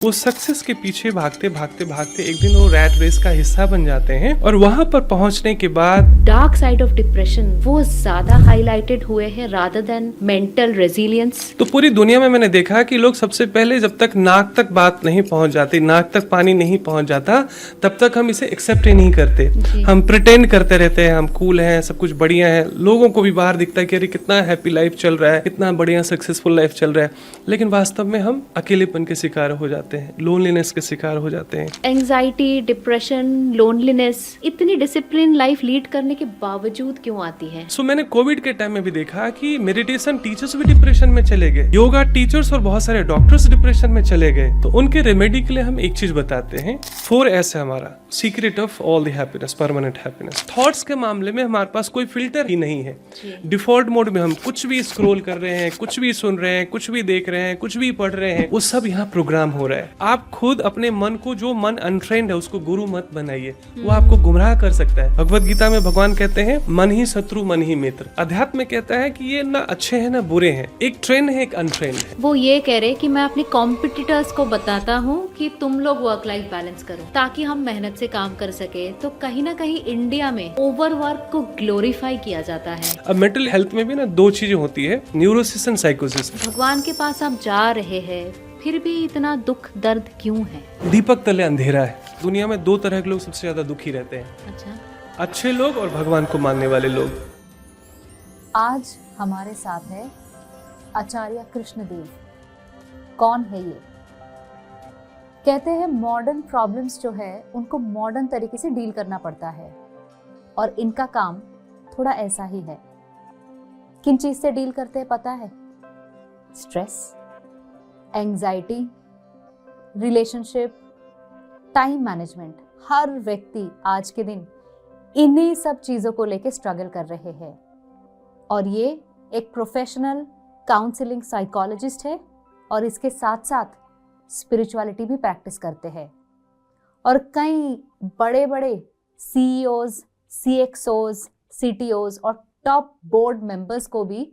वो सक्सेस के पीछे भागते भागते भागते एक दिन वो रैट रेस का हिस्सा बन जाते हैं और वहां पर पहुंचने के बाद डार्क साइड ऑफ डिप्रेशन वो ज्यादा हाईलाइटेड हुए हैं रादर देन मेंटल रेजिलियंस। तो पूरी दुनिया में मैंने देखा कि लोग सबसे पहले जब तक नाक तक बात नहीं पहुंच जाती, नाक तक पानी नहीं पहुंच जाता, तब तक हम इसे एक्सेप्ट ही नहीं करते। हम प्रिटेंड करते रहते हैं, हम कूल हैं, सब कुछ बढ़िया है, लोगों को भी बाहर दिखता है कि अरे कितना हैप्पी लाइफ चल रहा है, कितना बढ़िया सक्सेसफुल लाइफ चल रहा है, लेकिन वास्तव में हम अकेलेपन के शिकार हो जाते हैं, लोनलीनेस के शिकार हो जाते हैं। एंजाइटी, डिप्रेशन, लोनलीनेस इतनी डिसिप्लिन लाइफ लीड करने के बावजूद क्यों आती है? सो मैंने कोविड के टाइम में भी देखा कि मेडिटेशन टीचर्स भी डिप्रेशन में चले गए, योगा टीचर्स और बहुत सारे डॉक्टर्स डिप्रेशन में चले गए। तो उनके रेमेडी के लिए हम एक चीज बताते हैं, 4S है हमारा secret of all the happiness, permanent happiness. Thoughts के मामले में हमारे पास कोई फिल्टर ही नहीं है। डिफॉल्ट मोड में हम कुछ भी स्क्रॉल कर रहे हैं, कुछ भी सुन रहे हैं, कुछ भी देख रहे हैं, कुछ भी पढ़ रहे हैं, वो सब यहाँ प्रोग्राम हो रहा है। आप खुद अपने मन को, जो मन अनट्रेंड है, उसको गुरु मत बनाइए, वो आपको गुमराह कर सकता है। भगवत गीता में भगवान कहते हैं मन ही शत्रु मन ही मित्र। अध्यात्म में कहता है कि ये ना अच्छे हैं ना बुरे हैं, एक ट्रेंड है, एक अनट्रेंड है। वो ये कह रहे कि मैं अपने कॉम्पिटिटर्स को बताता हूँ कि तुम लोग वर्क लाइफ बैलेंस करो ताकि हम मेहनत से काम कर सके। तो कहीं ना कहीं इंडिया में ओवरवर्क को ग्लोरीफाई किया जाता है। अब मेंटल हेल्थ में भी ना दो चीजें होती है, न्यूरोसिस एंड साइकोसिस। भगवान के पास आप जा रहे हैं, फिर भी इतना दुख दर्द क्यों है? दीपक तले अंधेरा है। दुनिया में दो तरह के लोग सबसे ज्यादा दुखी रहते हैं, अच्छा, अच्छे लोग और भगवान को मानने वाले लोग। आज हमारे साथ है आचार्य कृष्णदेव। कौन है ये? कहते हैं मॉडर्न प्रॉब्लम्स जो है उनको मॉडर्न तरीके से डील करना पड़ता है, और इनका काम थोड़ा ऐसा ही है। किन चीज से डील करते हैं पता है? Stress, anxiety, relationship, time management. हर व्यक्ति आज के दिन इन्हीं सब चीजों को लेके स्ट्रगल कर रहे हैं, और ये एक प्रोफेशनल काउंसलिंग साइकोलॉजिस्ट है और इसके साथ साथ स्पिरिचुअलिटी भी प्रैक्टिस करते हैं, और कई बड़े बड़े CEOs, CXOs, CTOs और टॉप बोर्ड मेंबर्स को भी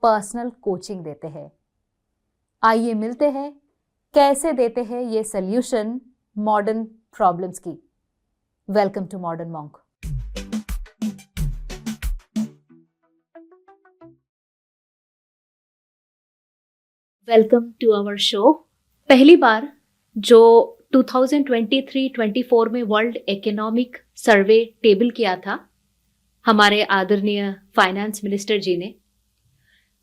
पर्सनल कोचिंग देते हैं। आइए मिलते हैं कैसे देते हैं ये सॉल्यूशन मॉडर्न प्रॉब्लम्स की। Welcome to modern monk. Welcome to our show. पहली बार जो 2023-24 में वर्ल्ड इकोनॉमिक सर्वे टेबल किया था हमारे आदरणीय फाइनेंस मिनिस्टर जी ने,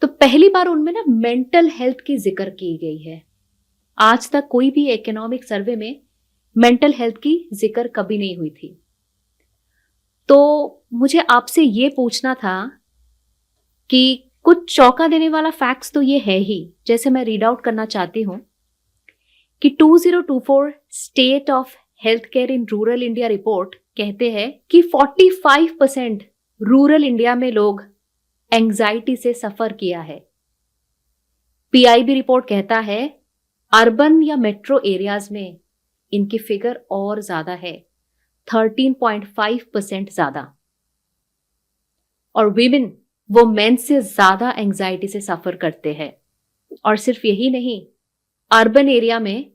तो पहली बार उनमें ना मेंटल हेल्थ की जिक्र की गई है। आज तक कोई भी इकोनॉमिक सर्वे में मेंटल हेल्थ की जिक्र कभी नहीं हुई थी। तो मुझे आपसे ये पूछना था कि कुछ चौंका देने वाला फैक्ट्स तो ये है ही, जैसे मैं रीड आउट करना चाहती हूँ कि 2024 state of health care in rural India report कहते हैं कि 45% रूरल इंडिया में लोग एंजाइटी से सफर किया है। PIB रिपोर्ट कहता है अर्बन या मेट्रो एरियाज में इनकी फिगर और ज्यादा है, 13.5% ज्यादा। और विमेन, वो मेन से ज्यादा एंजाइटी से सफर करते हैं। और सिर्फ यही नहीं, अर्बन एरिया में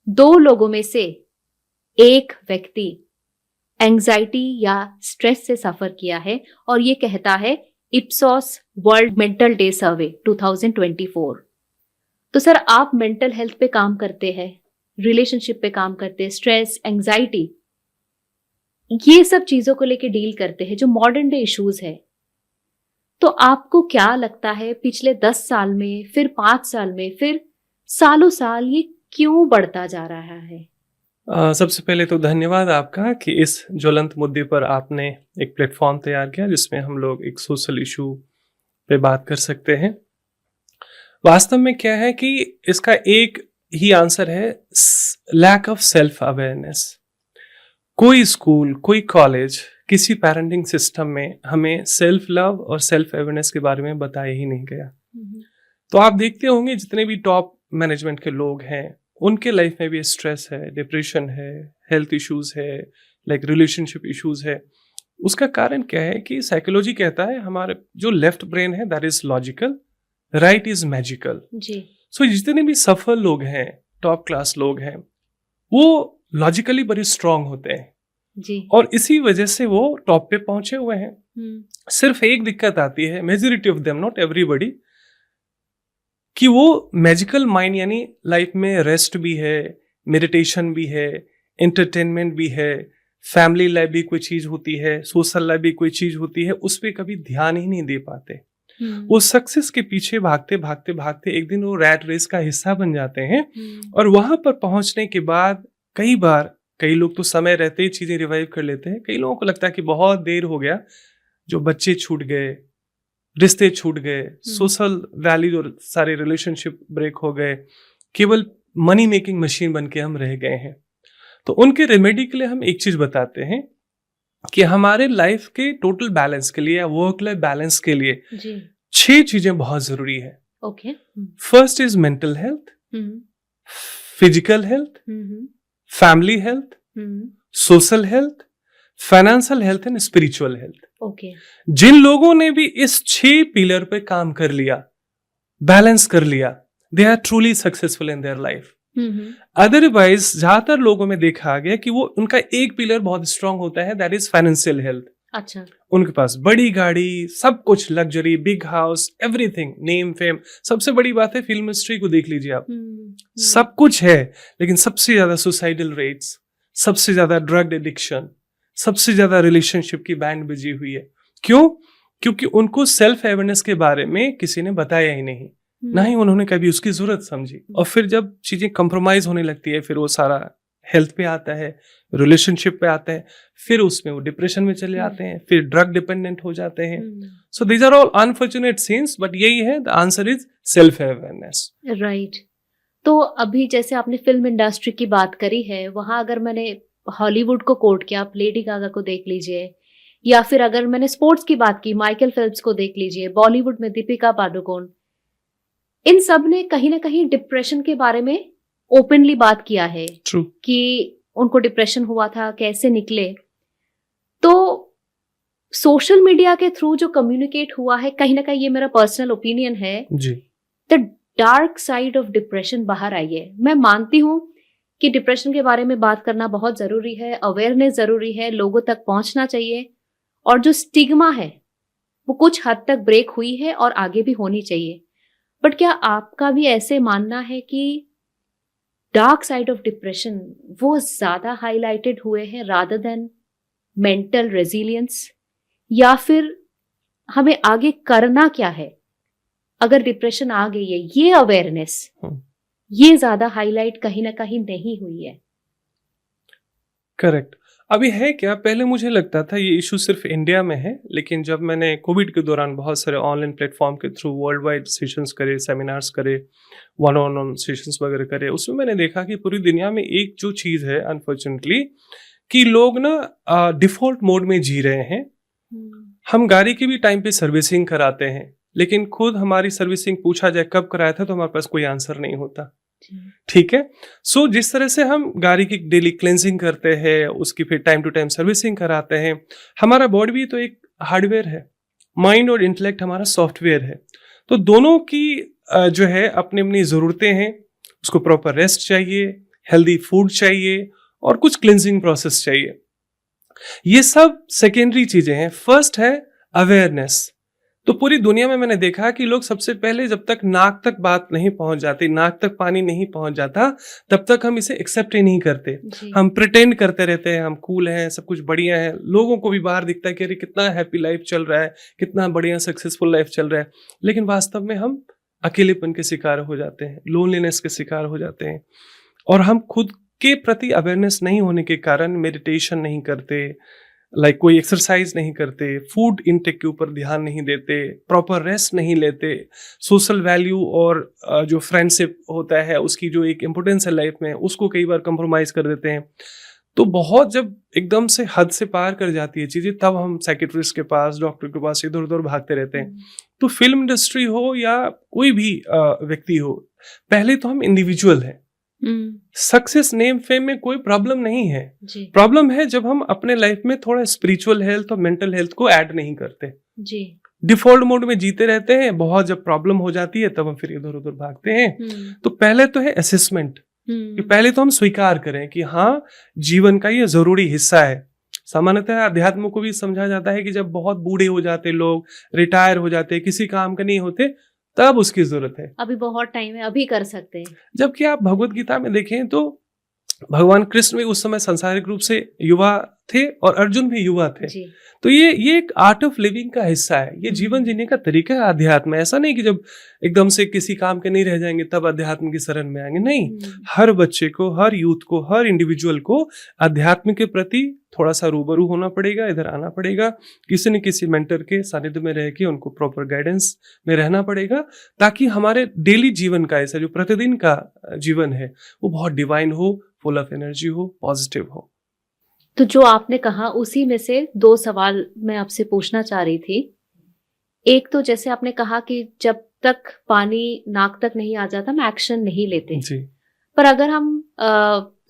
2 लोगों में से 1 व्यक्ति एंजाइटी या स्ट्रेस से सफर किया है, और ये कहता है इप्सोस वर्ल्ड मेंटल डे सर्वे 2024। तो सर, आप मेंटल हेल्थ पे काम करते हैं, रिलेशनशिप पे काम करते हैं, स्ट्रेस, एंजाइटी, ये सब चीजों को लेके डील करते हैं जो मॉडर्न डे इश्यूज है। तो आपको क्या लगता है पिछले 10 साल में, फिर 5 साल में, फिर सालों साल ये क्यों बढ़ता जा रहा है? सबसे पहले तो धन्यवाद आपका कि इस ज्वलंत मुद्दे पर आपने एक प्लेटफॉर्म तैयार किया जिसमें हम लोग एक सोशल इशू पे बात कर सकते हैं। वास्तव में क्या है कि इसका एक ही आंसर है, लैक ऑफ सेल्फ अवेयरनेस। कोई स्कूल, कोई कॉलेज, किसी पेरेंटिंग सिस्टम में हमें सेल्फ लव और सेल्फ अवेयरनेस के बारे में बताया ही नहीं गया। तो आप देखते होंगे जितने भी टॉप मैनेजमेंट के लोग हैं उनके लाइफ में भी स्ट्रेस है, डिप्रेशन है, हेल्थ इश्यूज है, लाइक रिलेशनशिप इश्यूज है। उसका कारण क्या है कि साइकोलॉजी कहता है हमारे जो लेफ्ट ब्रेन है that is logical, right is magical. जी। सो जितने भी सफल लोग हैं, टॉप क्लास लोग हैं वो लॉजिकली बड़े स्ट्रांग होते हैं जी। और इसी वजह से वो टॉप पे पहुंचे हुए हैं। सिर्फ एक दिक्कत आती है, majority of them, not everybody, कि वो मैजिकल माइंड यानी लाइफ में रेस्ट भी है, मेडिटेशन भी है, एंटरटेनमेंट भी है, फैमिली लाइफ भी कोई चीज होती है, सोशल लाइफ भी कोई चीज होती है, उस पर कभी ध्यान ही नहीं दे पाते। वो सक्सेस के पीछे भागते भागते भागते एक दिन वो रैट रेस का हिस्सा बन जाते हैं और वहां पर पहुंचने के बाद कई बार कई लोग तो समय रहते ही चीजें रिवाइव कर लेते हैं, कई लोगों को लगता है कि बहुत देर हो गया, जो बच्चे छूट गए, रिश्ते छूट गए, सोशल वैल्यूज और सारे रिलेशनशिप ब्रेक हो गए, केवल मनी मेकिंग मशीन बन के हम रह गए हैं। तो उनके रेमेडी के लिए हम एक चीज बताते हैं कि हमारे लाइफ के टोटल बैलेंस के लिए या वर्क लाइफ बैलेंस के लिए जी। 6 चीजें बहुत जरूरी है। Okay. First is mental health, physical health, family health, social health, financial health and spiritual health. Okay. जिन लोगों ने भी इस 6 पिलर पे काम कर लिया, बैलेंस कर लिया, they are truly successful in their life. Otherwise ज्यादातर लोगों में देखा गया कि वो उनका एक पिलर बहुत स्ट्रांग होता है, दैट इज फाइनेंशियल हेल्थ। अच्छा। उनके पास बड़ी गाड़ी, सब कुछ, luxury, big house, everything, name fame. सबसे बड़ी बात है, फिल्म इंडस्ट्री को देख लीजिए आप, सब कुछ है, लेकिन सबसे ज्यादा सुसाइडल रेट्स, सबसे ज्यादा ड्रग एडिक्शन, सबसे ज्यादा रिलेशनशिप की बैंड बजी हुई है। क्यों? क्योंकि उनको सेल्फ अवेयरनेस के बारे में किसी ने बताया ही नहीं, ना ही उन्होंने कभी उसकी जरूरत समझी। और फिर जब चीजें कंप्रोमाइज होने लगती है, फिर वो सारा हेल्थ पे आता है, रिलेशनशिप पे आता है, फिर उसमें वो डिप्रेशन में चले आते हैं, फिर ड्रग डिपेंडेंट हो जाते हैं। So these are all unfortunate scenes, but यही है, the answer is self awareness. Right. तो अभी जैसे आपने फिल्म इंडस्ट्री की बात करी है, वहां अगर मैंने हॉलीवुड को कोट किया, आप लेडी गागा को देख लीजिए, या फिर अगर मैंने स्पोर्ट्स की बात की, माइकल फेल्प्स को देख लीजिए, बॉलीवुड में दीपिका पादुकोण, इन सब ने कहीं ना कहीं डिप्रेशन के बारे में ओपनली बात किया है। True. कि उनको डिप्रेशन हुआ था, कैसे निकले। तो सोशल मीडिया के थ्रू जो कम्युनिकेट हुआ है, कहीं ना कहीं, ये मेरा पर्सनल ओपिनियन है जी, the dark side of depression बाहर आई है। मैं मानती हूँ कि डिप्रेशन के बारे में बात करना बहुत जरूरी है, अवेयरनेस जरूरी है, लोगों तक पहुंचना चाहिए, और जो स्टिग्मा है वो कुछ हद तक ब्रेक हुई है और आगे भी होनी चाहिए। बट क्या आपका भी ऐसे मानना है कि डार्क साइड ऑफ डिप्रेशन वो ज्यादा हाईलाइटेड हुए हैं रादर देन मेंटल रेजिलियंस, या फिर हमें आगे करना क्या है अगर डिप्रेशन आ गई है? ये अवेयरनेस, ये ज्यादा हाईलाइट कहीं ना कहीं नहीं हुई है। करेक्ट। अभी है क्या, पहले मुझे लगता था ये इशू सिर्फ इंडिया में है, लेकिन जब मैंने कोविड के दौरान बहुत सारे ऑनलाइन प्लेटफॉर्म के थ्रू वर्ल्ड वाइड सेशंस करे, सेमिनार्स करे, वन ऑन वन सेशंस वगैरह करे, उसमें मैंने देखा कि पूरी दुनिया में एक जो चीज़ है अनफॉर्चुनेटली, कि लोग ना डिफॉल्ट मोड में जी रहे हैं। हम गाड़ी की भी टाइम पे सर्विसिंग कराते हैं, लेकिन खुद हमारी सर्विसिंग पूछा जाए कब कराया था तो हमारे पास कोई आंसर नहीं होता। ठीक है। सो जिस तरह से हम गाड़ी की डेली क्लेंजिंग करते हैं, उसकी फिर टाइम टू टाइम सर्विसिंग कराते हैं, हमारा बॉडी भी तो एक हार्डवेयर है, माइंड और इंटेलेक्ट हमारा सॉफ्टवेयर है। तो दोनों की जो है अपनी अपनी ज़रूरतें हैं। उसको प्रॉपर रेस्ट चाहिए, हेल्दी फूड चाहिए और कुछ क्लेंजिंग प्रोसेस चाहिए। ये सब सेकेंडरी चीज़ें हैं। फर्स्ट है अवेयरनेस। तो पूरी दुनिया में मैंने देखा कि लोग सबसे पहले जब तक नाक तक बात नहीं पहुंच जाती, नाक तक पानी नहीं पहुंच जाता, तब तक हम इसे एक्सेप्ट ही नहीं करते। हम प्रिटेंड करते रहते हैं, हम कूल हैं, सब कुछ बढ़िया है। लोगों को भी बाहर दिखता है कि अरे कितना हैप्पी लाइफ चल रहा है, कितना बढ़िया सक्सेसफुल लाइफ चल रहा है, लेकिन वास्तव में हम अकेलेपन के शिकार हो जाते हैं, लोनलीनेस के शिकार हो जाते हैं। और हम खुद के प्रति अवेयरनेस नहीं होने के कारण मेडिटेशन नहीं करते, कोई एक्सरसाइज नहीं करते, फूड इनटेक के ऊपर ध्यान नहीं देते, प्रॉपर रेस्ट नहीं लेते, सोशल वैल्यू और जो फ्रेंडशिप होता है उसकी जो एक इम्पोर्टेंस है लाइफ में, उसको कई बार कंप्रोमाइज कर देते हैं। तो बहुत जब एकदम से हद से पार कर जाती है चीज़ें, तब हम साइकेट्रिस्ट के पास, डॉक्टर के पास इधर उधर भागते रहते हैं। तो फिल्म इंडस्ट्री हो या कोई भी व्यक्ति हो, पहले तो हम इंडिविजुअल हैं। सक्सेस, नेम, फेम में कोई प्रॉब्लम नहीं है। प्रॉब्लम है जब हम अपने लाइफ में थोड़ा स्पिरिचुअल हेल्थ और मेंटल हेल्थ को ऐड नहीं करते जी। डिफॉल्ट मोड में जीते रहते हैं। बहुत जब प्रॉब्लम हो जाती है तब हम फिर इधर उधर भागते हैं। तो पहले तो है असेसमेंट कि पहले तो हम स्वीकार करें कि हाँ, जीवन का ये जरूरी हिस्सा है। सामान्यतः अध्यात्म को भी समझा जाता है कि जब बहुत बूढ़े हो जाते लोग, रिटायर हो जाते, किसी काम का नहीं होते, तब उसकी जरूरत है। अभी बहुत टाइम है, अभी कर सकते हैं। जबकि आप भगवत गीता में देखें तो भगवान कृष्ण भी उस समय सांसारिक रूप से युवा थे और अर्जुन भी युवा थे। जी। तो ये एक आर्ट ऑफ लिविंग का हिस्सा है, ये जीवन जीने का तरीका है अध्यात्म। ऐसा नहीं कि जब एकदम से किसी काम के नहीं रह जाएंगे तब अध्यात्म की शरण में आएंगे, नहीं। हर बच्चे को, हर यूथ को, हर इंडिविजुअल को अध्यात्म के प्रति थोड़ा सा रूबरू होना पड़ेगा, इधर आना पड़ेगा, किसी न किसी मेंटर के सानिध्य में रह के उनको प्रॉपर गाइडेंस में रहना पड़ेगा, ताकि हमारे डेली जीवन का, ऐसा जो प्रतिदिन का जीवन है, वो बहुत डिवाइन हो, फुल ऑफ एनर्जी हो, पॉजिटिव हो। तो जो आपने कहा उसी में से 2 सवाल मैं आपसे पूछना चाह रही थी। एक तो जैसे आपने कहा कि जब तक पानी नाक तक नहीं आ जाता हम एक्शन नहीं लेते जी। पर अगर हम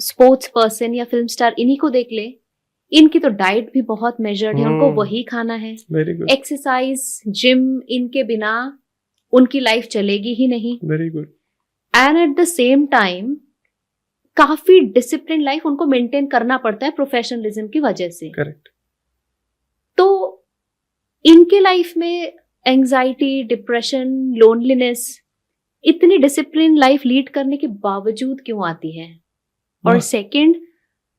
स्पोर्ट्स पर्सन या फिल्म स्टार इन्हीं को देख ले, इनकी तो डाइट भी बहुत मेजर्ड है, उनको वही खाना है, वेरी गुड, एक्सरसाइज, जिम, इनके बिना उनकी लाइफ चलेगी ही नहीं। Very good. And at the same time काफी डिसिप्लिन लाइफ उनको मेंटेन करना पड़ता है प्रोफेशनलिज्म की वजह से। करेक्ट। तो इनके लाइफ में एंजाइटी, डिप्रेशन, लोनलीनेस इतनी डिसिप्लिन लाइफ लीड करने के बावजूद क्यों आती है? और सेकंड,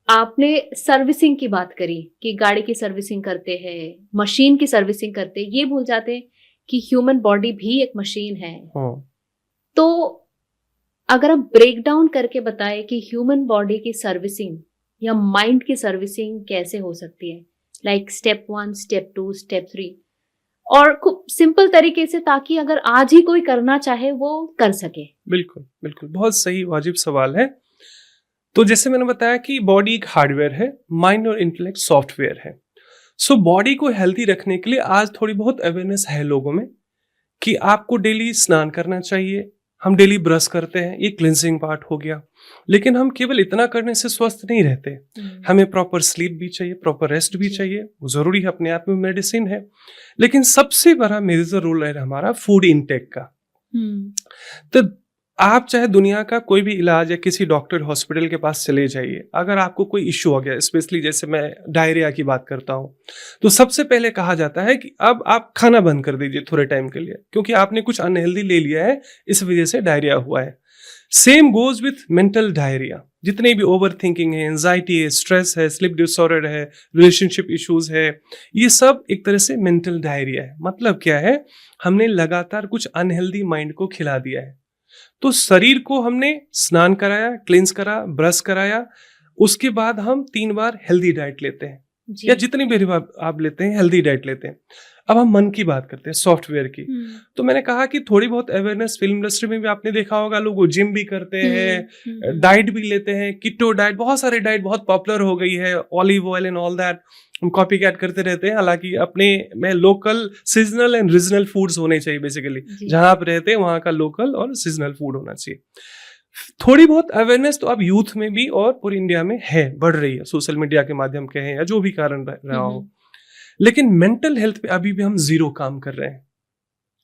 आपने सर्विसिंग की बात करी कि गाड़ी की सर्विसिंग करते हैं, मशीन की सर्विसिंग करते हैं, ये भूल जाते हैं कि ह्यूमन बॉडी भी एक मशीन है। तो अगर आप ब्रेक डाउन करके बताएं कि ह्यूमन बॉडी की सर्विसिंग या माइंड की सर्विसिंग कैसे हो सकती है, लाइक स्टेप 1, स्टेप 2, स्टेप 3, और खूब सिंपल तरीके से, ताकि अगर आज ही कोई करना चाहे वो कर सके। बिल्कुल बिल्कुल, बहुत सही वाजिब सवाल है। तो जैसे मैंने बताया कि बॉडी एक हार्डवेयर है, माइंड और इंटेलेक्ट सॉफ्टवेयर है। सो बॉडी को हेल्दी रखने के लिए आज थोड़ी बहुत अवेयरनेस है लोगों में कि आपको डेली स्नान करना चाहिए। हम डेली ब्रश करते हैं, ये क्लिंजिंग पार्ट हो गया, लेकिन हम केवल इतना करने से स्वस्थ नहीं रहते। हमें प्रॉपर स्लीप भी चाहिए, प्रॉपर रेस्ट भी चाहिए, वो जरूरी है, अपने आप में मेडिसिन है। लेकिन सबसे बड़ा मेजर रोल है हमारा फूड इनटेक का। तो आप चाहे दुनिया का कोई भी इलाज या किसी डॉक्टर हॉस्पिटल के पास चले जाइए, अगर आपको कोई इश्यू हो गया, स्पेशली जैसे मैं डायरिया की बात करता हूँ, तो सबसे पहले कहा जाता है कि अब आप खाना बंद कर दीजिए थोड़े टाइम के लिए, क्योंकि आपने कुछ अनहेल्दी ले लिया है, इस वजह से डायरिया हुआ है। Same goes with mental diarrhoea. जितने भी ओवर थिंकिंग है, एंजाइटी है, स्ट्रेस है, स्लीप डिसऑर्डर है, रिलेशनशिप इश्यूज है, ये सब एक तरह से मेंटल डायरिया है। मतलब क्या है, हमने लगातार कुछ अनहेल्दी माइंड को खिला दिया है। तो शरीर को हमने स्नान कराया, क्लींस करा, ब्रश कराया, उसके बाद हम 3 बार हेल्दी डाइट लेते हैं, या जितनी भी आप लेते हैं हेल्दी डाइट लेते हैं। अब हम मन की बात करते हैं, सॉफ्टवेयर की। तो मैंने कहा कि थोड़ी बहुत अवेयरनेस फिल्म इंडस्ट्री में भी आपने देखा होगा, लोग जिम भी करते हैं, डाइट भी लेते हैं, कीटो डाइट, बहुत सारे डाइट बहुत पॉपुलर हो गई है, olive oil and all that, हम कॉपी कैट करते रहते हैं। हालांकि अपने में local, seasonal and regional foods होने चाहिए। बेसिकली जहां आप रहते हैं वहां का लोकल और सीजनल फूड होना चाहिए। थोड़ी बहुत अवेयरनेस तो अब यूथ में भी और पूरी इंडिया में है, बढ़ रही है, सोशल मीडिया के माध्यम के हैं या जो भी कारण रहा हो। लेकिन मेंटल हेल्थ पे अभी भी हम 0 काम कर रहे हैं।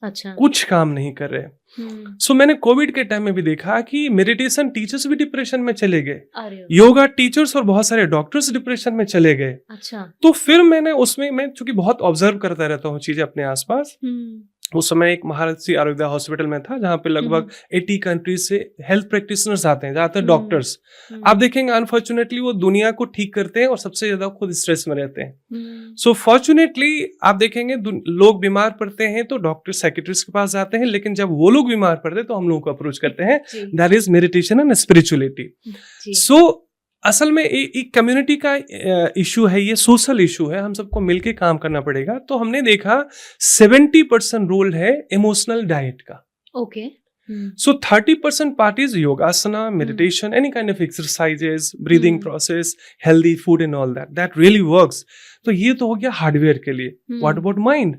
अच्छा। कुछ काम नहीं कर रहे हैं। सो मैंने कोविड के टाइम में भी देखा कि मेडिटेशन टीचर्स भी डिप्रेशन में चले गए, योगा टीचर्स और बहुत सारे डॉक्टर्स डिप्रेशन में चले गए। अच्छा। तो फिर मैंने उसमें, मैं चूंकि बहुत ऑब्जर्व करता रहता हूँ चीजें अपने आसपास, उस समय एक महाराष्ट्र आयुर्वेदा हॉस्पिटल में था जहां पे लगभग 80 कंट्रीज से हेल्थ प्रैक्टिशनर्स आते हैं, ज्यादातर डॉक्टर्स। आप देखेंगे अनफॉर्चुनेटली वो दुनिया को ठीक करते हैं और सबसे ज्यादा खुद स्ट्रेस में रहते हैं। सो फॉर्चुनेटली आप देखेंगे लोग बीमार पड़ते हैं तो डॉक्टर साइकियाट्रिस्ट के पास जाते हैं, लेकिन जब वो लोग बीमार पड़ते हैं तो हम लोगों को अप्रोच करते हैं, that is meditation and spirituality. So असल में एक कम्युनिटी का इशू है, ये सोशल इशू है, हम सबको मिलके काम करना पड़ेगा। तो हमने देखा 70% रोल है इमोशनल डाइट का। Okay. So 30% part is योगासना, meditation, any kind of exercises, breathing process, healthy food and all that really works. तो ये तो हो गया हार्डवेयर के लिए। What about mind?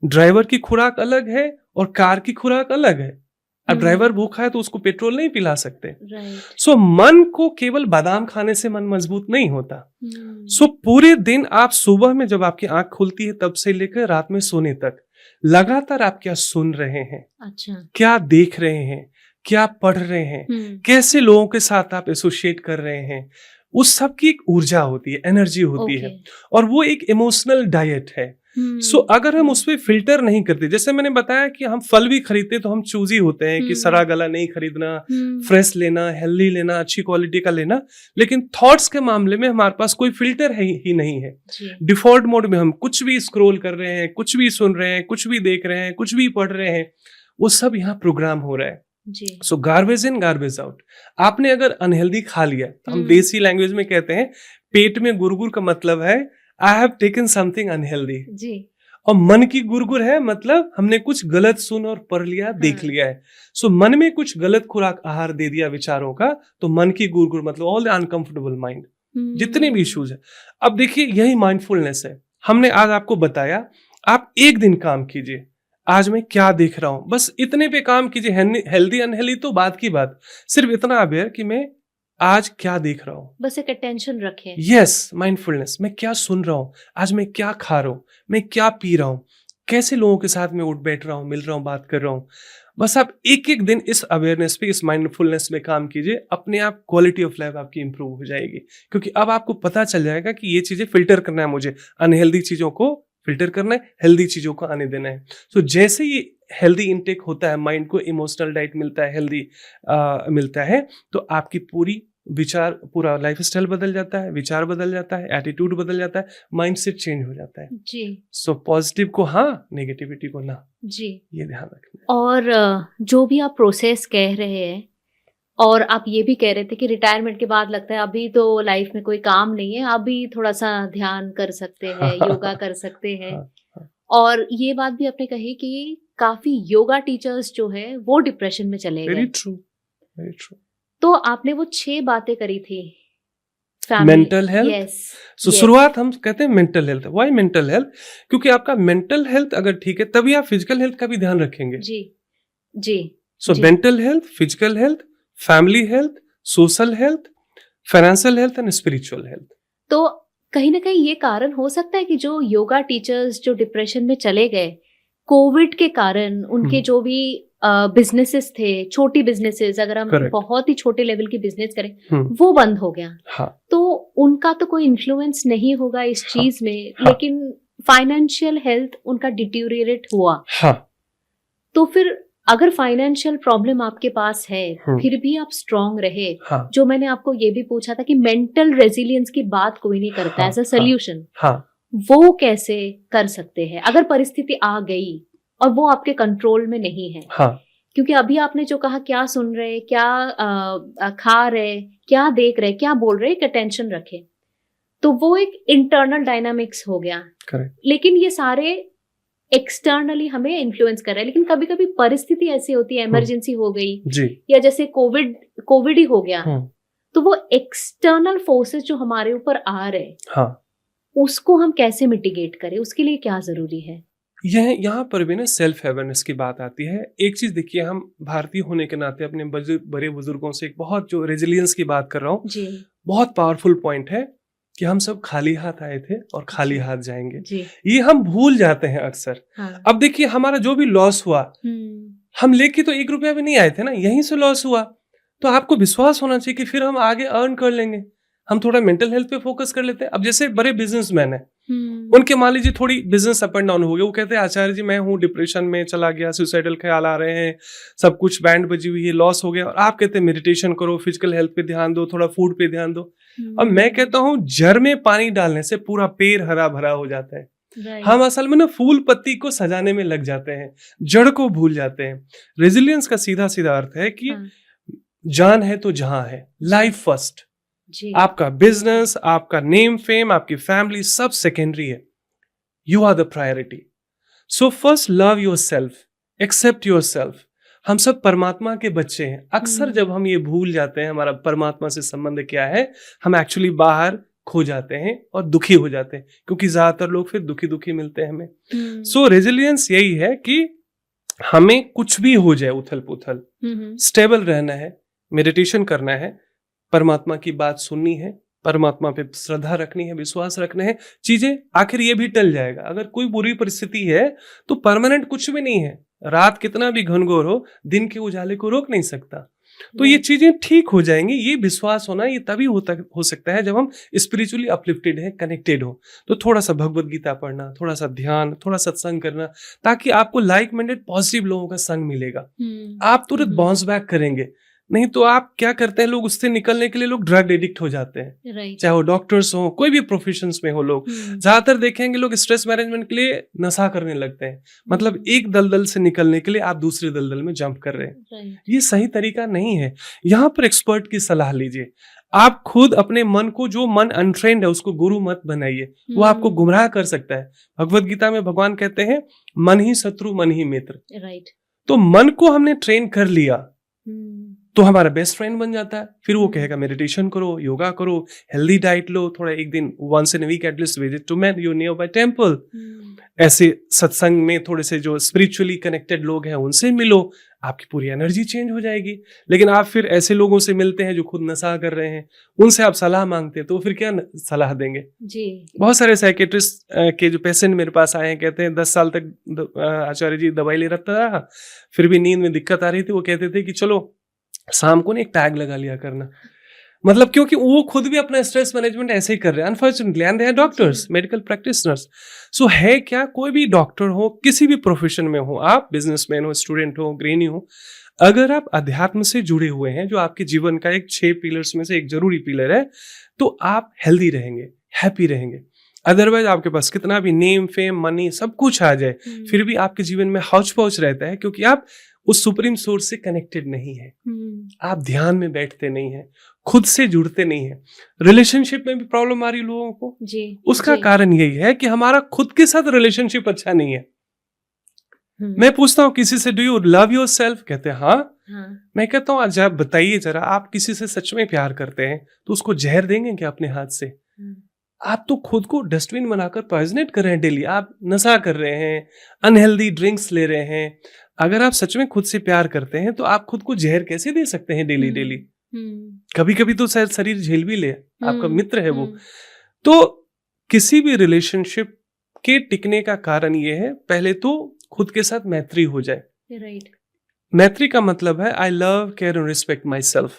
ड्राइवर की खुराक अलग है और कार की खुराक अलग है। अब ड्राइवर भूखा है तो उसको पेट्रोल नहीं पिला सकते। सो मन को केवल बादाम खाने से मन मजबूत नहीं होता। सो पूरे दिन आप सुबह में जब आपकी आंख खुलती है तब से लेकर रात में सोने तक लगातार आप क्या सुन रहे हैं, अच्छा, क्या देख रहे हैं, क्या पढ़ रहे हैं, कैसे लोगों के साथ आप एसोसिएट कर रहे हैं, उस सब की एक ऊर्जा होती है, एनर्जी होती है, और वो एक इमोशनल डाइट है। सो अगर हम उस पर फिल्टर नहीं करते, जैसे मैंने बताया कि हम फल भी खरीदते तो हम चूजी होते हैं कि सड़ा गला नहीं खरीदना, फ्रेश लेना, हेल्दी लेना, अच्छी क्वालिटी का लेना, लेकिन थॉट्स के मामले में हमारे पास कोई फिल्टर ही नहीं है। डिफॉल्ट मोड में हम कुछ भी स्क्रॉल कर रहे हैं, कुछ भी सुन रहे हैं, कुछ भी देख रहे हैं, कुछ भी पढ़ रहे हैं, वो सब यहाँ प्रोग्राम हो रहा है। सो गार्बेज इन गार्बेज आउट। आपने अगर अनहेल्दी खा लिया, तो हम देसी लैंग्वेज में कहते हैं पेट में गुरगुर का मतलब है I have taken something unhealthy जी, और मन की गुरगुर है मतलब हमने कुछ गलत सुन और पढ़ लिया, देख लिया है। सो मन में कुछ गलत खुराक आहार दे दिया विचारों का, तो मन की गुरगुर मतलब ऑल द अनकंफर्टेबल माइंड, जितने भी इश्यूज है। अब देखिए यही माइंडफुलनेस है। हमने आज आपको बताया आप एक दिन काम कीजिए, आज मैं क्या देख रहा हूं, बस इतने पे काम कीजिए। हेल्दी अनहेल्दी तो बात की बात, सिर्फ इतना अवेयर कि मैं आज क्या देख रहा हूं, बस एक अटेंशन रखें। Yes, mindfulness. मैं क्या सुन रहा हूं, आज मैं क्या खा रहा हूं, मैं क्या पी रहा हूं, कैसे लोगों के साथ में उठ बैठ रहा हूं, मिल रहा हूं, बात कर रहा हूं। बस आप एक एक दिन इस अवेयरनेस पे, इस माइंडफुलनेस में काम कीजिए, अपने आप क्वालिटी ऑफ लाइफ आपकी इंप्रूव हो जाएगी। क्योंकि अब आपको पता चल जाएगा कि ये चीजें फिल्टर करना है, मुझे अनहेल्दी चीजों को फिल्टर करना है, हेल्दी चीजों को आने देना है। सो जैसे ये हेल्दी इंटेक होता है, माइंड को इमोशनल डाइट मिलता है, हेल्दी मिलता है, तो आपकी पूरा लाइफस्टाइल बदल जाता है, विचार बदल जाता है, एटीट्यूड बदल जाता है, माइंडसेट चेंज हो जाता है जी। सो पॉजिटिव को हाँ, नेगेटिविटी को ना जी, ये ध्यान रखना। और जो भी आप प्रोसेस कह रहे हैं, और आप ये भी कह रहे थे कि रिटायरमेंट के बाद लगता है अभी तो लाइफ में कोई काम नहीं है, अभी थोड़ा सा ध्यान कर सकते हैं, योगा कर सकते हैं। और ये बात भी आपने कही कि काफी योगा टीचर्स जो है वो डिप्रेशन में चले गए। Very true, very true. तो आपने वो 6 बातें करी थी, मेंटल हेल्थ। सो शुरुआत हम कहते हैं mental health. Why mental health? क्योंकि आपका मेंटल हेल्थ अगर ठीक है तभी आप फिजिकल हेल्थ का भी ध्यान रखेंगे जी जी। So mental health, physical health, family health, social health, financial health and spiritual health. तो कहीं ना कहीं ये कारण हो सकता है कि जो योगा टीचर्स जो डिप्रेशन में चले गए कोविड के कारण, उनके जो भी बिजनेसेस थे, छोटी बिजनेसेस, अगर हम बहुत ही छोटे लेवल की बिजनेस करें, वो बंद हो गया। हाँ। तो उनका तो कोई इन्फ्लुएंस नहीं होगा इस चीज में, लेकिन फाइनेंशियल हेल्थ उनका डिटीरियरेट हुआ। हाँ। तो फिर अगर फाइनेंशियल प्रॉब्लम आपके पास है, फिर भी आप स्ट्रांग रहे। हाँ। जो मैंने आपको ये भी पूछा था कि मेंटल रेजिलियंस की बात कोई नहीं करता एज अ सोल्यूशन, वो कैसे कर सकते हैं अगर परिस्थिति आ गई और वो आपके कंट्रोल में नहीं है? हाँ। क्योंकि अभी आपने जो कहा, क्या सुन रहे, क्या खा रहे, क्या देख रहे, क्या बोल रहे, एक अटेंशन रखे, तो वो एक इंटरनल डायनामिक्स हो गया। करेक्ट। लेकिन ये सारे एक्सटर्नली हमें इन्फ्लुएंस कर रहे हैं, लेकिन कभी कभी परिस्थिति ऐसी होती है, इमरजेंसी हो गई जी, या जैसे कोविड ही हो गया, तो वो एक्सटर्नल फोर्सेस जो हमारे ऊपर आ रहे, हाँ, उसको हम कैसे मिटिगेट करें, उसके लिए क्या जरूरी है? यहाँ पर भी ना सेल्फ अवेयरनेस की बात आती है। एक चीज देखिए, हम भारतीय होने के नाते अपने बड़े बुजुर्गों से एक बहुत जो रेजिलियंस की बात कर रहा हूँ, बहुत पावरफुल पॉइंट है कि हम सब खाली हाथ आए थे और खाली हाथ जाएंगे, ये हम भूल जाते हैं अक्सर। हाँ। अब देखिए हमारा जो भी लॉस हुआ, हम लेके तो 1 रुपया भी नहीं आए थे ना, यहीं से लॉस हुआ, तो आपको विश्वास होना चाहिए कि फिर हम आगे अर्न कर लेंगे। हम थोड़ा मेंटल हेल्थ पे फोकस कर लेते हैं। अब जैसे बड़े बिजनेसमैन हैं, उनके मान लीजिए थोड़ी बिजनेस अप एंड डाउन हो गया, वो कहते हैं आचार्य जी मैं हूँ डिप्रेशन में चला गया, सुसाइडल ख्याल आ रहे हैं, सब कुछ बैंड बजी हुई है, लॉस हो गया, और आप कहते हैं मेडिटेशन करो, फिजिकल हेल्थ पे ध्यान दो, थोड़ा फूड पे ध्यान दो। अब मैं कहता हूँ जड़ में पानी डालने से पूरा पेड़ हरा भरा हो जाता है। हम असल में ना फूल पत्ती को सजाने में लग जाते हैं, जड़ को भूल जाते हैं। रेजिलियंस का सीधा सीधा अर्थ है कि जान है तो जहां है, लाइफ फर्स्ट। आपका बिजनेस, आपका नेम फेम, आपकी फैमिली सब सेकेंडरी है, you are the priority. So first love yourself, accept yourself. हम सब परमात्मा के बच्चे हैं। अक्सर जब हम ये भूल जाते हैं हमारा परमात्मा से संबंध क्या है, हम एक्चुअली बाहर खो जाते हैं और दुखी हो जाते हैं, क्योंकि ज्यादातर लोग फिर दुखी दुखी मिलते हैं हमें। सो रेजिलियंस यही है कि हमें कुछ भी हो जाए, उथल पुथल, स्टेबल रहना है, मेडिटेशन करना है, परमात्मा की बात सुननी है, परमात्मा पे श्रद्धा रखनी है, विश्वास रखना है, चीजें आखिर ये भी टल जाएगा। अगर कोई बुरी परिस्थिति है तो परमानेंट कुछ भी नहीं है, रात कितना भी घनघोर हो, दिन के उजाले को रोक नहीं सकता। तो ये चीजें ठीक हो जाएंगी। ये विश्वास होना ये तभी हो सकता है जब हम स्पिरिचुअली अपलिफ्टेड है, कनेक्टेड हो। तो थोड़ा सा भगवत गीता पढ़ना, थोड़ा सा ध्यान, थोड़ा सत्संग करना, ताकि आपको लाइक माइंडेड पॉजिटिव लोगों का संग मिलेगा। आप तुरंत बाउंस बैक करेंगे। नहीं तो आप क्या करते हैं, लोग उससे निकलने के लिए लोग ड्रग एडिक्ट हो जाते हैं। चाहे वो डॉक्टर्स हो, कोई भी प्रोफेशंस में हो, लोग ज्यादातर देखेंगे लोग स्ट्रेस मैनेजमेंट के लिए नशा करने लगते हैं। मतलब एक दलदल से निकलने के लिए आप दूसरे दलदल में जंप कर रहे हैं। ये सही तरीका नहीं है। यहाँ पर एक्सपर्ट की सलाह लीजिए। आप खुद अपने मन को, जो मन अनट्रेंड है उसको गुरु मत बनाइए, वो आपको गुमराह कर सकता है। भगवत गीता में भगवान कहते हैं मन ही शत्रु मन ही मित्र। तो मन को हमने ट्रेन कर लिया तो हमारा बेस्ट फ्रेंड बन जाता है। फिर वो कहेगा मेडिटेशन करो, योगा करो, हेल्दी डाइट लो, थोड़ा एक दिन once in a week at least visit to your nearby temple. ऐसे सत्संग में थोड़े से जो स्पिरिचुअली कनेक्टेड लोग हैं उनसे मिलो, आपकी पूरी एनर्जी चेंज हो जाएगी। लेकिन आप फिर ऐसे लोगों से मिलते हैं जो खुद नशा कर रहे हैं, उनसे आप सलाह मांगते हैं, तो फिर क्या सलाह देंगे जी। बहुत सारे साइकेट्रिस्ट के जो पेशेंट मेरे पास आए हैं, कहते हैं 10 साल तक आचार्य जी दवाई ले रहा था, फिर भी नींद में दिक्कत आ रही थी। वो कहते थे कि चलो शाम को ना एक टैग लगा लिया करना। मतलब क्योंकि वो खुद भी अपना स्ट्रेस मैनेजमेंट ऐसे ही कर रहे हैं unfortunately, and they are doctors, medical practitioners. So है क्या, कोई भी डॉक्टर हो, किसी भी प्रोफेशन में हो, आप बिजनेसमैन हो, स्टूडेंट हो, गृहिणी हो, अगर आप अध्यात्म से जुड़े हुए हैं, जो आपके जीवन का एक 6 पिलर्स में से एक जरूरी पिलर है, तो आप हेल्दी रहेंगे, हैप्पी रहेंगे। अदरवाइज आपके पास कितना भी नेम, फेम, मनी सब कुछ आ जाए, फिर भी आपके जीवन में हौच पौच रहता है, क्योंकि आप उस सुप्रीम सोर्स से कनेक्टेड नहीं है। आप ध्यान में बैठते नहीं है, खुद से जुड़ते नहीं है। रिलेशनशिप में भी प्रॉब्लम आ रही है लोगों को जी, उसका जी। कारण यही है कि हमारा खुद के साथ रिलेशनशिप अच्छा नहीं है। मैं पूछता हूँ किसी से, do you love your self? कहते हैं हाँ। मैं कहता हूँ अच्छा बताइए जरा, आप किसी से सच में प्यार करते हैं तो उसको जहर देंगे क्या अपने हाथ से? आप तो खुद को डस्टबिन बनाकर पॉइजनेट कर रहे हैं डेली। आप नशा कर रहे हैं, अनहेल्दी ड्रिंक्स ले रहे हैं। अगर आप सच में खुद से प्यार करते हैं तो आप खुद को जहर कैसे दे सकते हैं डेली डेली? कभी कभी तो शायद शरीर झेल भी ले, आपका मित्र है वो। तो किसी भी रिलेशनशिप के टिकने का कारण ये है, पहले तो खुद के साथ मैत्री हो जाए। राइट। मैत्री का मतलब है I love, care and respect my self.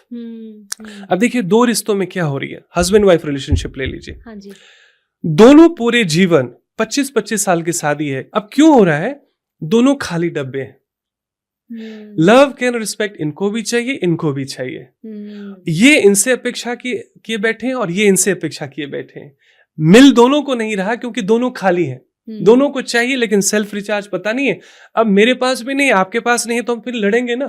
अब देखिए 2 रिश्तों में क्या हो रही है, हस्बैंड वाइफ रिलेशनशिप ले लीजिए। हाँ जी। दोनों पूरे जीवन 25-25 साल की शादी है। अब क्यों हो रहा है? दोनों खाली डब्बे हैं। लव, केयर, रिस्पेक्ट इनको भी चाहिए, इनको भी चाहिए। ये इनसे अपेक्षा किए बैठे हैं और ये इनसे अपेक्षा किए बैठे हैं। मिल दोनों को नहीं रहा क्योंकि दोनों खाली हैं। दोनों को चाहिए लेकिन सेल्फ रिचार्ज पता नहीं है। अब मेरे पास भी नहीं, आपके पास नहीं है, तो हम फिर लड़ेंगे ना।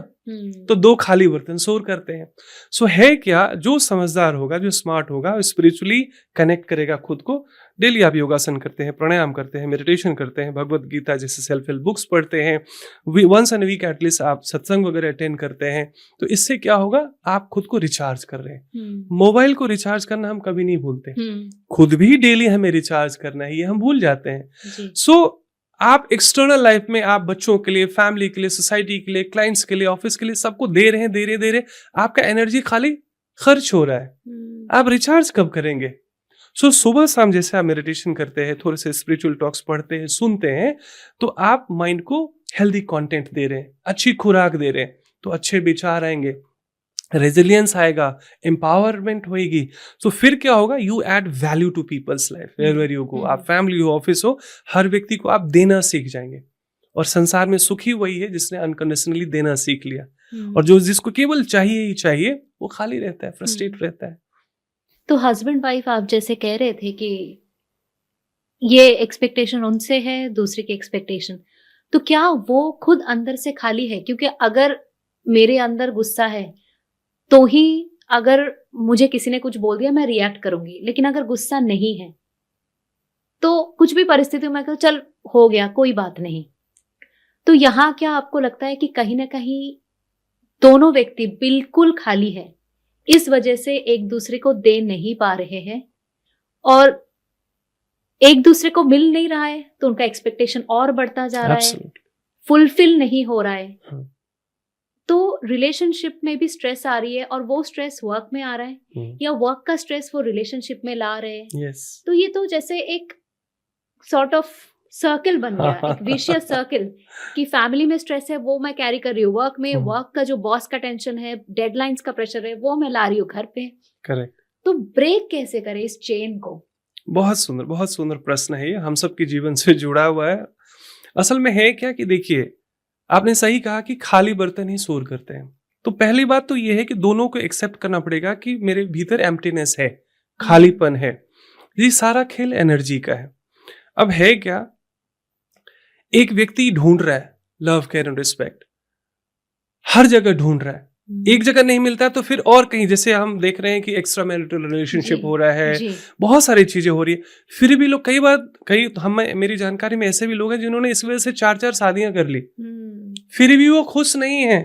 तो 2 खाली बर्तन शोर करते हैं। सो है क्या, जो समझदार होगा, जो स्मार्ट होगा, स्पिरिचुअली कनेक्ट करेगा खुद को। डेली आप योगासन करते हैं, प्राणायाम करते हैं, मेडिटेशन करते हैं, भगवत गीता जैसे सेल्फ हेल्प बुक्स पढ़ते हैं, once in a week at least आप सत्संग वगैरह अटेंड करते हैं, तो इससे क्या होगा, आप खुद को रिचार्ज कर रहे हैं। मोबाइल को रिचार्ज करना हम कभी नहीं भूलते, खुद भी डेली हमें रिचार्ज करना है, ये हम भूल जाते हैं। सो आप एक्सटर्नल लाइफ में आप बच्चों के लिए, फैमिली के लिए, सोसाइटी के लिए, क्लाइंट्स के लिए, ऑफिस के लिए सबको दे रहे हैं, आपका एनर्जी खाली खर्च हो रहा है। आप रिचार्ज कब करेंगे? सो सुबह शाम जैसे आप मेडिटेशन करते हैं, थोड़े से स्पिरिचुअल टॉक्स पढ़ते हैं, सुनते हैं, तो आप माइंड को हेल्दी कंटेंट दे रहे हैं, अच्छी खुराक दे रहे हैं, तो अच्छे विचार आएंगे, रेजिलियंस आएगा, एम्पावरमेंट होगी। तो फिर क्या होगा, you add value to people's life where you go. आप फैमिली हो, ऑफिस हो, हर व्यक्ति को आप देना सीख जाएंगे। और संसार में सुखी वही है जिसने अनकंडीशनली देना सीख लिया। और जो जिसको केवल चाहिए ही चाहिए, वो खाली रहता है, फ्रस्ट्रेट रहता है। तो हस्बैंड वाइफ आप जैसे कह रहे थे कि ये एक्सपेक्टेशन उनसे है, दूसरे की एक्सपेक्टेशन, तो क्या वो खुद अंदर से खाली है? क्योंकि अगर मेरे अंदर गुस्सा है तो ही अगर मुझे किसी ने कुछ बोल दिया मैं रिएक्ट करूंगी, लेकिन अगर गुस्सा नहीं है तो कुछ भी परिस्थिति में कहूं चल हो गया कोई बात नहीं। तो यहाँ क्या आपको लगता है कि कहीं ना कहीं दोनों व्यक्ति बिल्कुल खाली है, इस वजह से एक दूसरे को दे नहीं पा रहे हैं और एक दूसरे को मिल नहीं रहा है, तो उनका एक्सपेक्टेशन और बढ़ता जा रहा है, फुलफिल नहीं हो रहा है। तो रिलेशनशिप में भी स्ट्रेस आ रही है और वो स्ट्रेस वर्क में आ रहा है या वर्क का स्ट्रेस वो रिलेशनशिप में ला रहे हैं। तो ये तो जैसे एक सॉर्ट ऑफ सर्कल बन गया, एक विशियस सर्कल कि फैमिली में स्ट्रेस है वो मैं कैरी कर रही हूँ, वर्क में वर्क का जो बॉस का टेंशन है, डेडलाइंस का प्रेशर है वो मैं ला रही हूँ घर पे। करेक्ट। तो ब्रेक कैसे करें इस चेन को? बहुत सुंदर प्रश्न है ये, हम सबके जीवन से जुड़ा हुआ है। असल में है क्या कि देखिए, आपने सही कहा कि खाली बर्तन ही शोर करते हैं। तो पहली बात तो ये है कि दोनों को एक्सेप्ट करना पड़ेगा कि मेरे भीतर एम्प्टीनेस है, खालीपन है। ये सारा खेल एनर्जी का है। अब है क्या, एक व्यक्ति ढूंढ रहा है लव, केयर एंड रिस्पेक्ट, हर जगह ढूंढ रहा है, एक जगह नहीं मिलता तो फिर और कहीं, जैसे हम देख रहे हैं कि एक्स्ट्रा मैरिटल रिलेशनशिप हो रहा है, बहुत सारी चीजें हो रही है, फिर भी लोग कई मेरी जानकारी में ऐसे भी लोग हैं जिन्होंने इस वजह से 4-4 शादियां कर ली, फिर भी वो खुश नहीं है।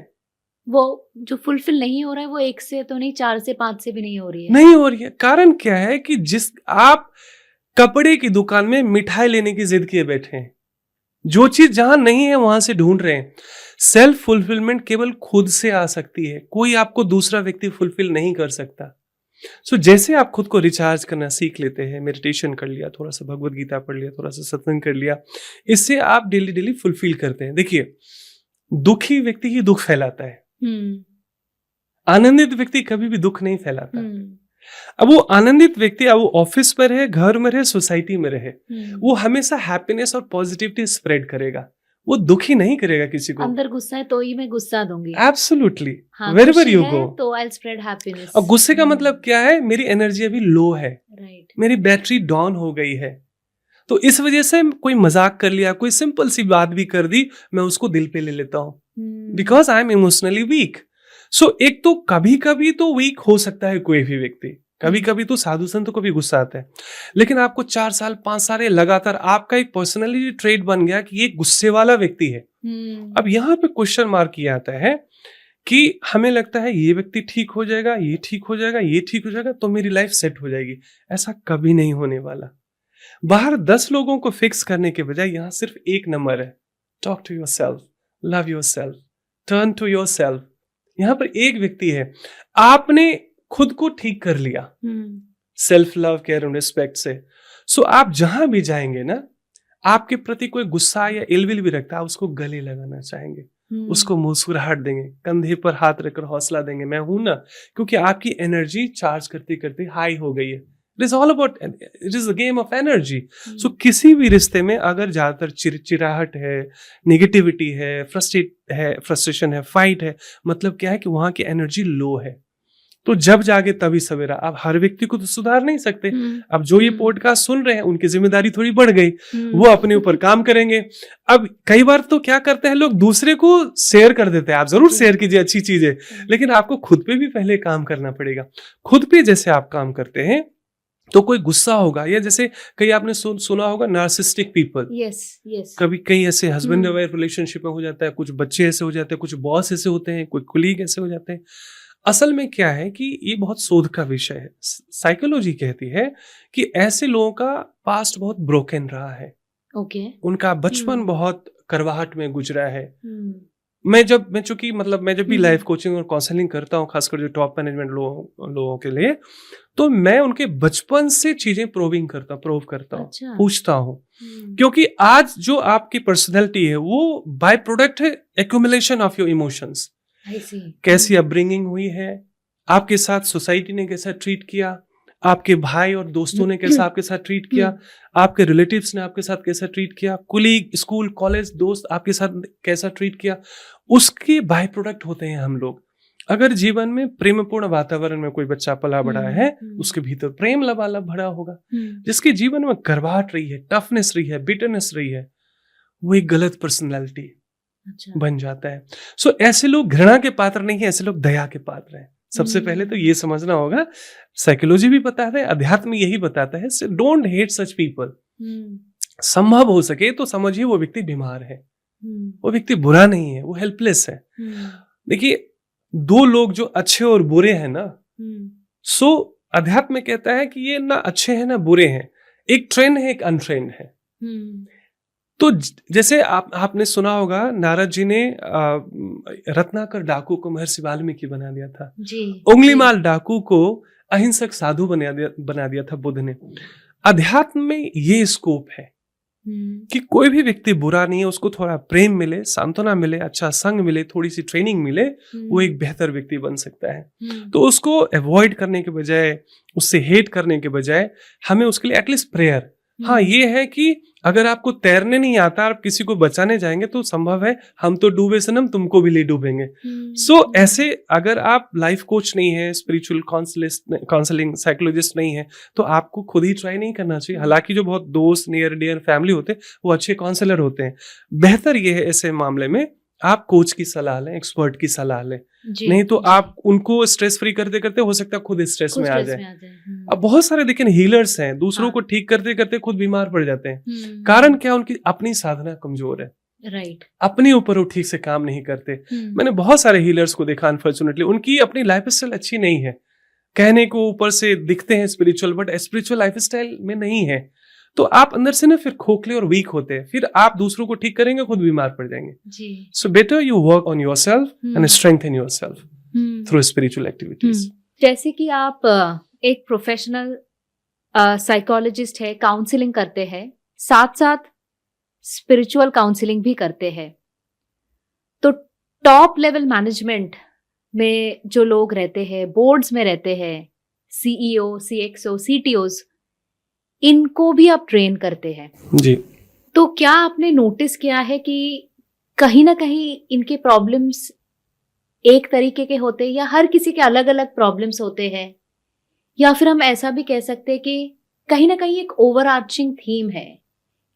वो जो फुलफिल नहीं हो रहा है वो 1 से तो नहीं, 4 से 5 से भी नहीं हो रही है। कारण क्या है कि जिस आप कपड़े की दुकान में मिठाई लेने की जिद किए बैठे हैं, जो चीज जहां नहीं है वहां से ढूंढ रहे हैं। सेल्फ फुलफिलमेंट केवल खुद से आ सकती है, कोई आपको दूसरा व्यक्ति फुलफिल नहीं कर सकता। सो जैसे आप खुद को रिचार्ज करना सीख लेते हैं, मेडिटेशन कर लिया, थोड़ा सा भगवत गीता पढ़ लिया, थोड़ा सा सत्संग कर लिया, इससे आप डेली फुलफिल करते हैं। देखिए, दुखी व्यक्ति ही दुख फैलाता है, आनंदित व्यक्ति कभी भी दुख नहीं फैलाता। अब वो आनंदित व्यक्ति, अब वो ऑफिस में रहे, घर में रहे, सोसाइटी में रहे, वो हमेशा हैप्पीनेस और पॉजिटिविटी स्प्रेड करेगा, वो दुखी नहीं करेगा किसी को। अंदर गुस्सा है तो ही मैं गुस्सा दूंगी, एब्सोल्युटली, वेरेवर यू गो तो आई स्प्रेड हैप्पीनेस। अब गुस्से का मतलब क्या है, मेरी एनर्जी अभी लो है, राइट, मेरी बैटरी डाउन हो गई है, तो इस वजह से कोई मजाक कर लिया, कोई सिंपल सी बात भी कर दी, मैं उसको दिल पे ले लेता हूँ, because I am emotionally weak. So एक तो कभी कभी तो वीक हो सकता है कोई भी व्यक्ति, कभी कभी तो साधु संतों को भी गुस्सा आता है, लेकिन आपको 4 साल 5 साल लगातार आपका एक पर्सनैलिटी ट्रेट बन गया कि ये गुस्से वाला व्यक्ति है। अब यहाँ पे क्वेश्चन मार्क किया आता है कि हमें लगता है ये व्यक्ति ठीक हो जाएगा, ये ठीक हो जाएगा, ये ठीक हो जाएगा तो मेरी लाइफ सेट हो जाएगी। ऐसा कभी नहीं होने वाला। बाहर 10 लोगों को फिक्स करने के बजाय यहाँ सिर्फ एक नंबर है, talk to yourself, love yourself, turn to yourself. यहाँ पर एक व्यक्ति है, आपने खुद को ठीक कर लिया self love, care and respect से। सो आप जहां भी जाएंगे ना, आपके प्रति कोई गुस्सा या इलविल भी रखता है, उसको गले लगाना चाहेंगे, उसको मुस्कुराहट देंगे, कंधे पर हाथ रखकर हौसला देंगे, मैं हूं ना, क्योंकि आपकी एनर्जी चार्ज करते करते हाई हो गई है। It is all about, it is a game of energy. So किसी भी रिश्ते में अगर ज्यादातर चिड़चिड़ाहट है, नेगेटिविटी है, फ्रस्ट्रेशन है, फाइट है, मतलब क्या है कि वहां की एनर्जी लो है। तो जब जागे तभी सवेरा। आप हर व्यक्ति को तो सुधार नहीं सकते। अब जो ये पॉडकास्ट सुन रहे हैं उनकी जिम्मेदारी थोड़ी बढ़ गई, वो अपने ऊपर काम करेंगे। अब कई बार तो क्या करते हैं लोग, दूसरे को शेयर कर देते हैं, आप जरूर शेयर कीजिए अच्छी चीजें, लेकिन आपको खुद पे भी पहले काम करना पड़ेगा। खुद पे जैसे आप काम करते हैं तो कोई गुस्सा होगा, या जैसे कई आपने सुना होगा नार्सिस्टिक पीपल, यस कभी कई ऐसे हस्बैंड एंड वाइफ रिलेशनशिप में हो जाता है, कुछ बच्चे ऐसे हो जाते हैं, कुछ बॉस ऐसे होते हैं, कोई कुलीग ऐसे हो जाते हैं। असल में क्या है कि ये बहुत शोध का विषय है। साइकोलॉजी कहती है कि ऐसे लोगों का पास्ट बहुत ब्रोकन रहा है, उनका बचपन बहुत करवाहट में गुजरा है। मैं जब भी लाइफ कोचिंग और काउंसलिंग करता हूँ, खासकर जो टॉप मैनेजमेंट लोगों के लिए, तो मैं उनके बचपन से चीजें प्रोव करता हूँ, पूछता हूँ, क्योंकि आज जो आपकी पर्सनैलिटी है वो बाय प्रोडक्ट है एक्यूमुलेशन ऑफ योर इमोशंस। कैसी अपब्रिंगिंग हुई है, आपके साथ सोसाइटी ने कैसा ट्रीट किया, आपके भाई और दोस्तों ने कैसा आपके साथ ट्रीट किया, आपके रिलेटिव्स ने आपके साथ कैसा ट्रीट किया, कुलीग, स्कूल, कॉलेज, दोस्त आपके साथ कैसा ट्रीट किया, उसके बाय प्रोडक्ट होते हैं हम लोग। अगर जीवन में प्रेमपूर्ण वातावरण में कोई बच्चा पला बड़ा है, उसके भीतर प्रेम लबालब भरा होगा। जिसके जीवन में करवाहट रही है, टफनेस रही है, बिटरनेस रही है, वो एक गलत पर्सनैलिटी बन जाता है। सो ऐसे लोग घृणा के पात्र नहीं है, ऐसे लोग दया के पात्र हैं। सबसे पहले तो ये समझना होगा, साइकोलॉजी भी बताता है, अध्यात्म यही बताता है, डोंट हेट सच पीपल। संभव हो सके तो समझिए वो व्यक्ति बीमार है, वो व्यक्ति बुरा नहीं है, वो हेल्पलेस है। देखिए, 2 लोग जो अच्छे और बुरे हैं ना, सो अध्यात्म कहता है कि ये ना अच्छे हैं ना बुरे हैं, एक ट्रेंड है, एक अनट्रेंड है। तो जैसे आपने सुना होगा, नारद जी ने रत्नाकर डाकू को महर्षि वाल्मीकि बना दिया था, उंगलीमाल डाकू को अहिंसक साधु बना दिया था बुद्ध ने। अध्यात्म में ये स्कोप है कि कोई भी व्यक्ति बुरा नहीं है, उसको थोड़ा प्रेम मिले, सांत्वना मिले, अच्छा संग मिले, थोड़ी सी ट्रेनिंग मिले, वो एक बेहतर व्यक्ति बन सकता है। तो उसको अवॉइड करने के बजाय, उससे हेट करने के बजाय हमें उसके लिए एटलीस्ट प्रेयर। हाँ, ये है कि अगर आपको तैरने नहीं आता, आप किसी को बचाने जाएंगे तो संभव है हम तो डूबे सनम, तुमको भी ले डूबेंगे। सो ऐसे अगर आप लाइफ कोच नहीं है, स्पिरिचुअल काउंसलिंग साइकोलॉजिस्ट नहीं है, तो आपको खुद ही ट्राई नहीं करना चाहिए। हालांकि जो बहुत दोस्त, नियर डियर फैमिली होते हैं वो अच्छे काउंसलर होते हैं। बेहतर ये है ऐसे मामले में आप कोच की सलाह लें, एक्सपर्ट की सलाह लें। नहीं तो आप उनको स्ट्रेस फ्री करते करते हो सकता है खुद स्ट्रेस में आ जाए। अब बहुत सारे देखिए हीलर्स हैं, दूसरों को ठीक करते करते खुद बीमार पड़ जाते हैं। कारण क्या? उनकी अपनी साधना कमजोर है, राइट, अपने ऊपर वो ठीक से काम नहीं करते। मैंने बहुत सारे हीलर्स को देखा, अनफॉर्चुनेटली उनकी अपनी लाइफ स्टाइल अच्छी नहीं है। कहने को ऊपर से दिखते हैं spiritual, but spiritual life style में नहीं है। तो आप अंदर से ना फिर खोखले और वीक होते हैं, फिर आप दूसरों को ठीक करेंगे, खुद बीमार पड़ जाएंगे। So better you work on yourself and strengthen yourself through spiritual activities. जैसे कि आप एक प्रोफेशनल साइकोलॉजिस्ट है, काउंसलिंग करते हैं, साथ साथ स्पिरिचुअल काउंसलिंग भी करते हैं, तो टॉप लेवल मैनेजमेंट में जो लोग रहते हैं, बोर्ड्स में रहते हैं, सीईओ, सीएक्सओ, सीटीओज, इनको भी आप ट्रेन करते हैं जी। तो क्या आपने नोटिस किया है कि कहीं ना कहीं इनके प्रॉब्लम्स एक तरीके के होते हैं, या हर किसी के अलग अलग प्रॉब्लम्स होते हैं, या फिर हम ऐसा भी कह सकते हैं कि कहीं ना कहीं एक ओवरआर्चिंग थीम है?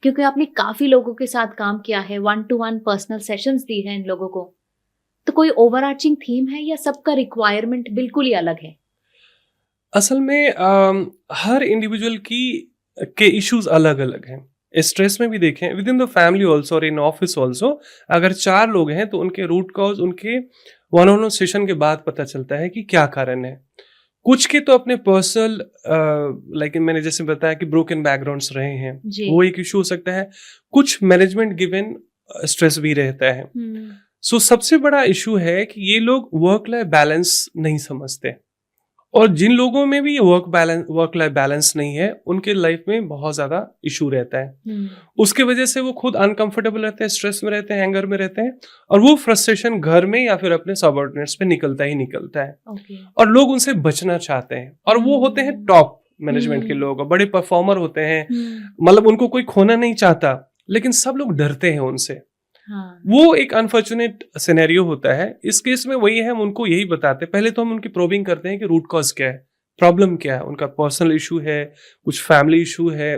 क्योंकि आपने काफी लोगों के साथ काम किया है, 1-to-1 पर्सनल सेशंस दी हैं इन लोगों को, तो कोई ओवरआर्चिंग थीम है या सबका रिक्वायरमेंट बिल्कुल ही अलग है? असल में हर इंडिविजुअल के इश्यूज अलग अलग हैं। स्ट्रेस में भी देखें, with in the family also और इन ऑफिस ऑल्सो, अगर 4 लोग हैं तो उनके रूट कॉज उनके वन ऑन वन सेशन के बाद पता चलता है कि क्या कारण है। कुछ के तो अपने पर्सनल लाइक मैंने जैसे बताया कि ब्रोकन बैकग्राउंड्स रहे हैं, वो एक इशू हो सकता है। कुछ मैनेजमेंट गिवन स्ट्रेस भी रहता है। सो सबसे बड़ा इशू है कि ये लोग वर्क लाइफ बैलेंस नहीं समझते, और जिन लोगों में भी वर्क लाइफ बैलेंस नहीं है, उनके लाइफ में बहुत ज्यादा इशू रहता है। उसके वजह से वो खुद अनकंफर्टेबल रहते हैं, स्ट्रेस में रहते हैं, एंगर में रहते हैं, और वो फ्रस्ट्रेशन घर में या फिर अपने सबऑर्डिनेट्स पे निकलता ही निकलता है। और लोग उनसे बचना चाहते हैं, और वो होते हैं टॉप मैनेजमेंट के लोग, बड़े परफॉर्मर होते हैं, मतलब उनको कोई खोना नहीं चाहता, लेकिन सब लोग डरते हैं उनसे। वो एक अनफॉर्चुनेट सिनेरियो होता है। इस केस में वही है, हम उनको यही बताते हैं। पहले तो हम उनकी प्रोबिंग करते हैं कि रूट कॉज क्या है, प्रॉब्लम क्या है, उनका पर्सनल इशू है, कुछ फैमिली इशू है,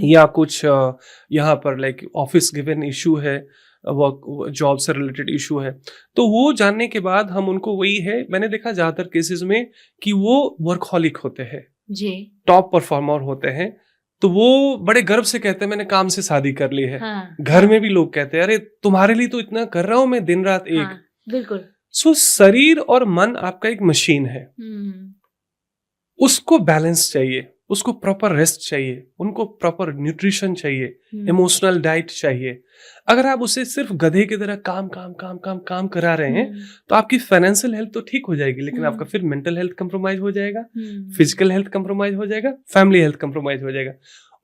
या कुछ यहाँ पर लाइक ऑफिस गिवन इशू है, वर्क जॉब से रिलेटेड इशू है। तो वो जानने के बाद हम उनको, वही है मैंने देखा ज्यादातर केसेस में कि वो वर्कहॉलिक होते हैं, टॉप परफॉर्मर होते हैं, तो वो बड़े गर्व से कहते हैं मैंने काम से शादी कर ली है। घर में भी लोग कहते हैं अरे तुम्हारे लिए तो इतना कर रहा हूं मैं दिन रात एक। बिल्कुल। सो शरीर और मन आपका एक मशीन है, उसको बैलेंस चाहिए, उसको प्रॉपर रेस्ट चाहिए, उनको प्रॉपर न्यूट्रिशन चाहिए, इमोशनल डाइट चाहिए। अगर आप उसे सिर्फ गधे की तरह काम काम काम काम काम करा रहे हैं, तो आपकी फाइनेंशियल हेल्थ तो ठीक हो जाएगी, लेकिन आपका फिर मेंटल हेल्थ कंप्रोमाइज हो जाएगा, फिजिकल हेल्थ कंप्रोमाइज हो जाएगा, फैमिली हेल्थ कंप्रोमाइज हो जाएगा।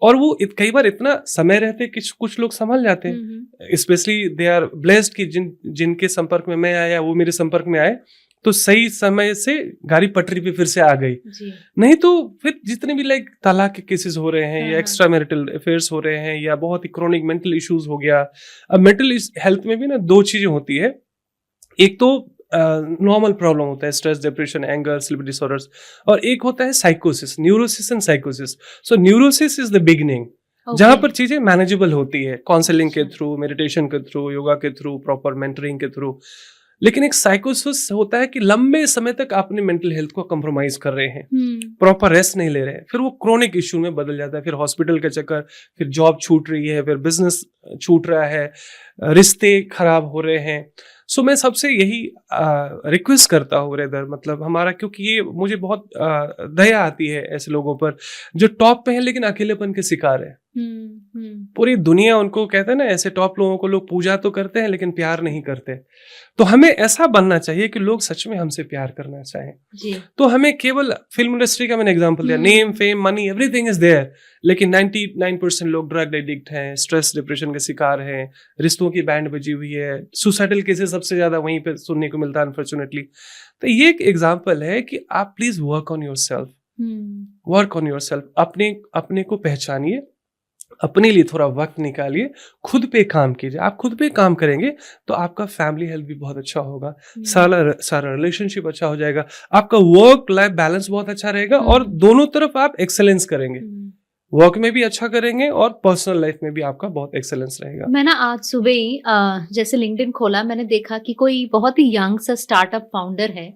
और वो कई बार इतना समय रहते कि कुछ लोग संभल जाते हैं, स्पेशली दे आर ब्लेस्ड कि जिनके संपर्क में मैं आया, वो मेरे संपर्क में आए, तो सही समय से गाड़ी पटरी पे फिर से आ गई। नहीं तो फिर जितने भी लाइक तलाक के केसेस हो रहे हैं, या एक्स्ट्रा मैरिटल अफेयर्स हो रहे हैं, या बहुत ही क्रोनिक मेंटल इश्यूज हो गया। अब मेंटल हेल्थ में भी ना 2 चीजें होती है। एक तो नॉर्मल प्रॉब्लम होता है, stress, depression, anger, sleep disorders, और एक होता है साइकोसिस, neurosis and साइकोसिस। So neurosis is the beginning, जहां पर चीजें मैनेजेबल होती है काउंसलिंग के थ्रू, मेडिटेशन के थ्रू, योगा के थ्रू, प्रॉपर मेंटरिंग के थ्रू। लेकिन एक साइकोसिस होता है कि लंबे समय तक आप अपनी मेंटल हेल्थ को कंप्रोमाइज कर रहे हैं, प्रॉपर रेस्ट नहीं ले रहे हैं, फिर वो क्रोनिक इश्यू में बदल जाता है। फिर हॉस्पिटल का चक्कर, फिर जॉब छूट रही है, फिर बिजनेस छूट रहा है, रिश्ते खराब हो रहे हैं। सो मैं सबसे यही रिक्वेस्ट करता हूँ रेदर, मतलब हमारा, क्योंकि ये मुझे बहुत दया आती है ऐसे लोगों पर जो टॉप पे हैं लेकिन अकेलेपन के शिकार है। पूरी दुनिया उनको कहते हैं ना, ऐसे टॉप लोगों को लोग पूजा तो करते हैं लेकिन प्यार नहीं करते। तो हमें ऐसा बनना चाहिए कि लोग सच में हमसे प्यार करना चाहें। तो हमें केवल फिल्म इंडस्ट्री का मैंने एग्जांपल दिया, name, fame, money, everything is there, लेकिन 99% लोग ड्रग एडिक्ट हैं, स्ट्रेस डिप्रेशन के शिकार हैं, रिश्तों की बैंड बजी हुई है, सुसाइडल केसेस सबसे ज्यादा वहीं पे सुनने को मिलता है अनफॉर्चुनेटली। तो ये एक एग्जाम्पल है कि आप please work on your self, work on your self, अपने को पहचानिए, अपने लिए थोड़ा वक्त निकालिए, खुद पे काम कीजिए। आप खुद पे काम करेंगे तो आपका फैमिली हेल्थ भी बहुत अच्छा होगा, सारा रिलेशनशिप अच्छा हो जाएगा, आपका वर्क लाइफ बैलेंस बहुत अच्छा रहेगा और दोनों तरफ आप एक्सेलेंस करेंगे, वर्क में भी अच्छा करेंगे और पर्सनल लाइफ में भी आपका बहुत एक्सेलेंस रहेगा। मैं ना आज सुबह ही जैसे लिंक्डइन खोला, मैंने देखा कि कोई बहुत ही यंग सा स्टार्टअप फाउंडर है,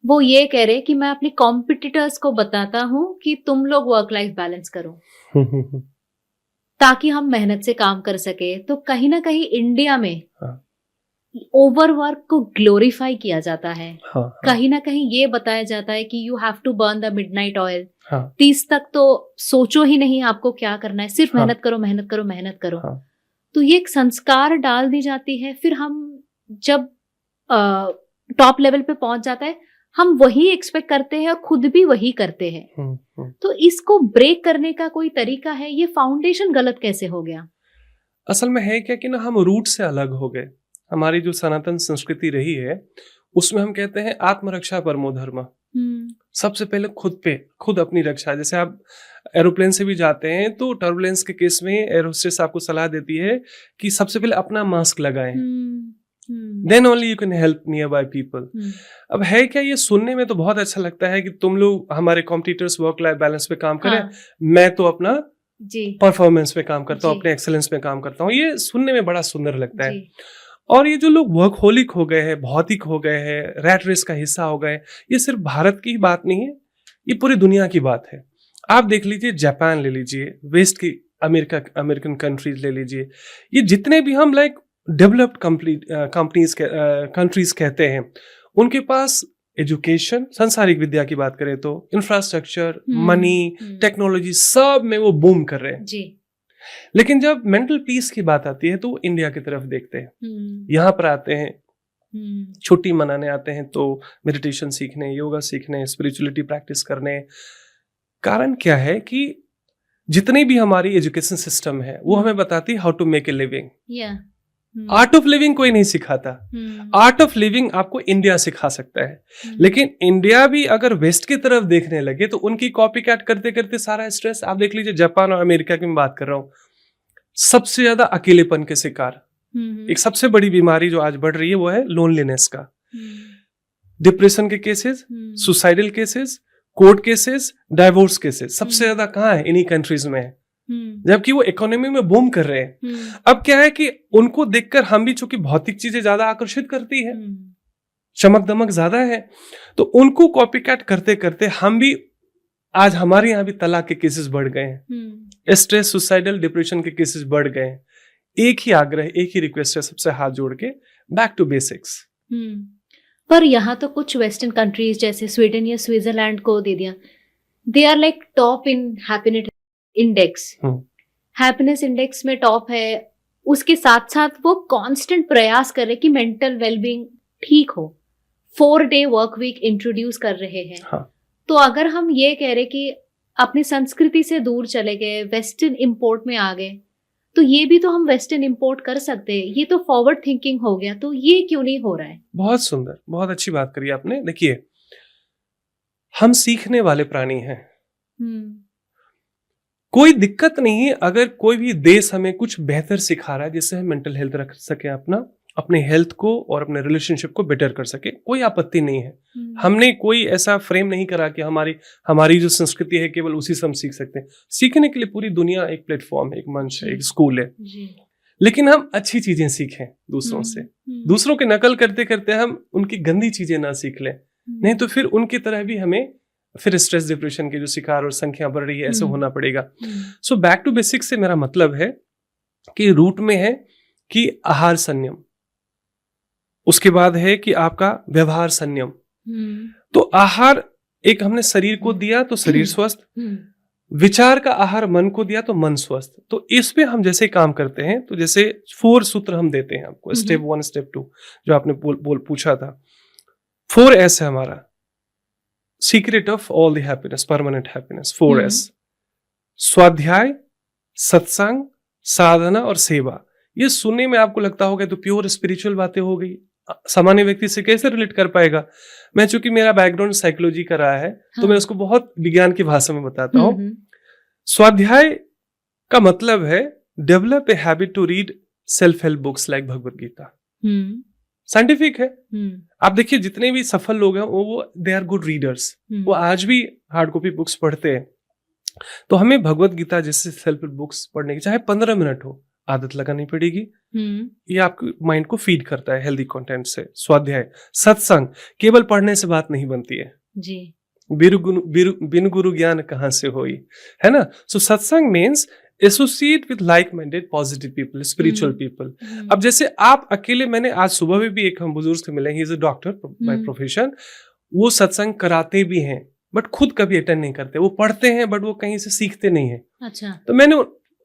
वो ये कह रहे कि मैं अपने कॉम्पिटिटर्स को बताता हूँ कि तुम लोग वर्क लाइफ बैलेंस करो ताकि हम मेहनत से काम कर सके। तो कहीं ना कहीं इंडिया में ओवरवर्क को ग्लोरीफाई किया जाता है, कहीं ना कहीं ये बताया जाता है कि you have to burn the midnight oil, 30 तक तो सोचो ही नहीं आपको क्या करना है, सिर्फ मेहनत करो मेहनत करो मेहनत करो। तो ये एक संस्कार डाल दी जाती है, फिर हम जब टॉप लेवल पे पहुंच जाता है हम वही एक्सपेक्ट करते हैं और खुद भी वही करते हैं। तो इसको ब्रेक करने का कोई तरीका है? ये फाउंडेशन गलत कैसे हो गया? असल में है क्या कि ना हम रूट से अलग हो गए। हमारी जो सनातन संस्कृति रही है उसमें हम कहते हैं आत्मरक्षा परमो धर्म। सबसे पहले खुद अपनी रक्षा। जैसे आप एरोप्लेन से भी जाते हैं तो टर्बुलेंस के केस में एयर होस्टेस आपको सलाह देती है कि सबसे पहले अपना मास्क लगाएं, then only you can help nearby people. अब है क्या, ये सुनने में तो बहुत अच्छा लगता है कि तुम लोग हमारे कॉम्पिटिटर्स वर्क लाइफ बैलेंस पे काम करें, मैं तो अपना परफॉर्मेंस पे काम करता हूँ, अपने एक्सेलेंस पे काम करता हूँ। ये सुनने में बड़ा सुंदर लगता है। और ये जो लोग वर्कहोलिक हो गए हैं, भौतिक हो गए हैं, रैट रेस का हिस्सा हो गए, ये सिर्फ भारत की ही बात नहीं है, ये पूरी दुनिया की बात है। आप देख लीजिए, जापान ले लीजिए, वेस्ट की अमेरिकन कंट्रीज ले लीजिए, ये जितने भी हम डेवलप्ड कंट्रीज कहते हैं, उनके पास एजुकेशन, सांसारिक विद्या की बात करें तो इंफ्रास्ट्रक्चर, मनी, टेक्नोलॉजी, सब में वो बूम कर रहे हैं जी। लेकिन जब मेंटल पीस की बात आती है तो वो इंडिया की तरफ देखते हैं, यहाँ पर आते हैं, छुट्टी मनाने आते हैं तो मेडिटेशन सीखने, योगा सीखने, स्पिरिचुअलिटी प्रैक्टिस करने। कारण क्या है कि जितनी भी हमारी एजुकेशन सिस्टम है वो हमें बताती है how to make a living. Art of living कोई नहीं सिखाता। आर्ट ऑफ लिविंग आपको इंडिया सिखा सकता है। लेकिन इंडिया भी अगर वेस्ट की तरफ देखने लगे तो उनकी कॉपी कैट करते करते सारा स्ट्रेस, आप देख लीजिए जापान और अमेरिका की मैं बात कर रहा हूँ, सबसे ज्यादा अकेलेपन के शिकार। एक सबसे बड़ी बीमारी जो आज बढ़ रही है वो है लोनलीनेस का। डिप्रेशन के cases, suicidal cases, court cases, divorce cases सबसे ज्यादा कहाँ है? इन्हीं कंट्रीज में है, जबकि वो इकोनॉमी में बूम कर रहे हैं। अब क्या है कि उनको देखकर हम भी, चूंकि भौतिक चीजें ज्यादा आकर्षित करती है, चमक दमक ज्यादा है, तो उनको कॉपी कैट करते करते हम भी, आज हमारे यहाँ भी तलाक के केसेस बढ़ गए हैं, स्ट्रेस, सुसाइडल, डिप्रेशन के केसेस बढ़ गए हैं। एक ही आग्रह, एक ही रिक्वेस्ट है सबसे हाथ जोड़ के, बैक टू बेसिक्स। पर यहाँ तो कुछ वेस्टर्न कंट्रीज जैसे स्वीडन या स्विट्जरलैंड को दे दिया, they are like top in happiness index, happiness index में टॉप है। उसके साथ साथ वो कांस्टेंट प्रयास कर रहे कि मेंटल वेलबींग ठीक हो, 4-day वर्क वीक इंट्रोड्यूस कर रहे हैं। तो अगर हम ये कह रहे कि अपनी संस्कृति से दूर चले गए, वेस्टर्न इंपोर्ट में आ गए, तो ये भी तो हम वेस्टर्न इंपोर्ट कर सकते हैं। ये तो फॉरवर्ड थिंकिंग हो गया, तो ये क्यों नहीं हो रहा है? बहुत सुंदर, बहुत अच्छी बात करी आपने। देखिए, हम सीखने वाले प्राणी हैं। कोई दिक्कत नहीं अगर कोई भी देश हमें कुछ बेहतर सिखा रहा है जिससे हम मेंटल हेल्थ रख सके, अपने हेल्थ को और अपने रिलेशनशिप को बेटर कर सके, कोई आपत्ति नहीं है। हमने कोई ऐसा फ्रेम नहीं करा कि हमारी जो संस्कृति है केवल उसी से हम सीख सकते हैं। सीखने के लिए पूरी दुनिया एक प्लेटफॉर्म है, एक मंच है, एक स्कूल है। लेकिन हम अच्छी चीजें सीखें दूसरों से, दूसरों की नकल करते करते हम उनकी गंदी चीजें ना सीख लें, नहीं तो फिर उनकी तरह भी हमें फिर स्ट्रेस, डिप्रेशन की जो शिकार और संख्या बढ़ रही है, ऐसे होना पड़ेगा। सो बैक टू बेसिक्स से मेरा मतलब है कि रूट में है कि आहार संयम, उसके बाद है कि आपका व्यवहार संयम। तो आहार एक हमने शरीर को दिया तो शरीर स्वस्थ, विचार का आहार मन को दिया तो मन स्वस्थ। तो इस पे हम जैसे काम करते हैं, तो जैसे 4 सूत्र हम देते हैं आपको, स्टेप 1, स्टेप 2 जो आपने पूछा था। 4S है हमारा, secret of all the happiness, permanent happiness, 4S। स्वाध्याय, सत्संग, साधना और सेवा। ये सुनने में आपको लगता होगा तो प्योर स्पिरिचुअल बातें हो गई, सामान्य व्यक्ति से कैसे रिलेट कर पाएगा। मैं चूंकि मेरा बैकग्राउंड साइकोलॉजी का रहा है तो मैं उसको बहुत विज्ञान की भाषा में बताता हूँ। स्वाध्याय का मतलब है develop a habit to read self help books like Bhagavad Gita. Scientific है। आप देखिए जितने भी सफल लोग हैं वो दे आर गुड रीडर्स, वो आज भी हार्ड कॉपी बुक्स पढ़ते हैं। तो हमें भगवत गीता जैसे सेल्फ हेल्प बुक्स पढ़ने की चाहे 15 मिनट हो आदत लगानी पड़ेगी। ये आपके माइंड को फीड करता है हेल्दी कंटेंट से। स्वाध्याय, सत्संग, केवल पढ़ने से बात नहीं बनती है जी। बिनु गुरु ज्ञान कहाँ से होई, है ना। सो सत्संग means associate with like minded positive people, spiritual people. अब जैसे आप अकेले, मैंने आज सुबह में भी एक हम बुजुर्ग से मिले, he is a doctor by profession. वो सत्संग कराते भी हैं बट खुद कभी अटेंड नहीं करते। वो पढ़ते हैं बट वो कहीं से सीखते नहीं है। अच्छा।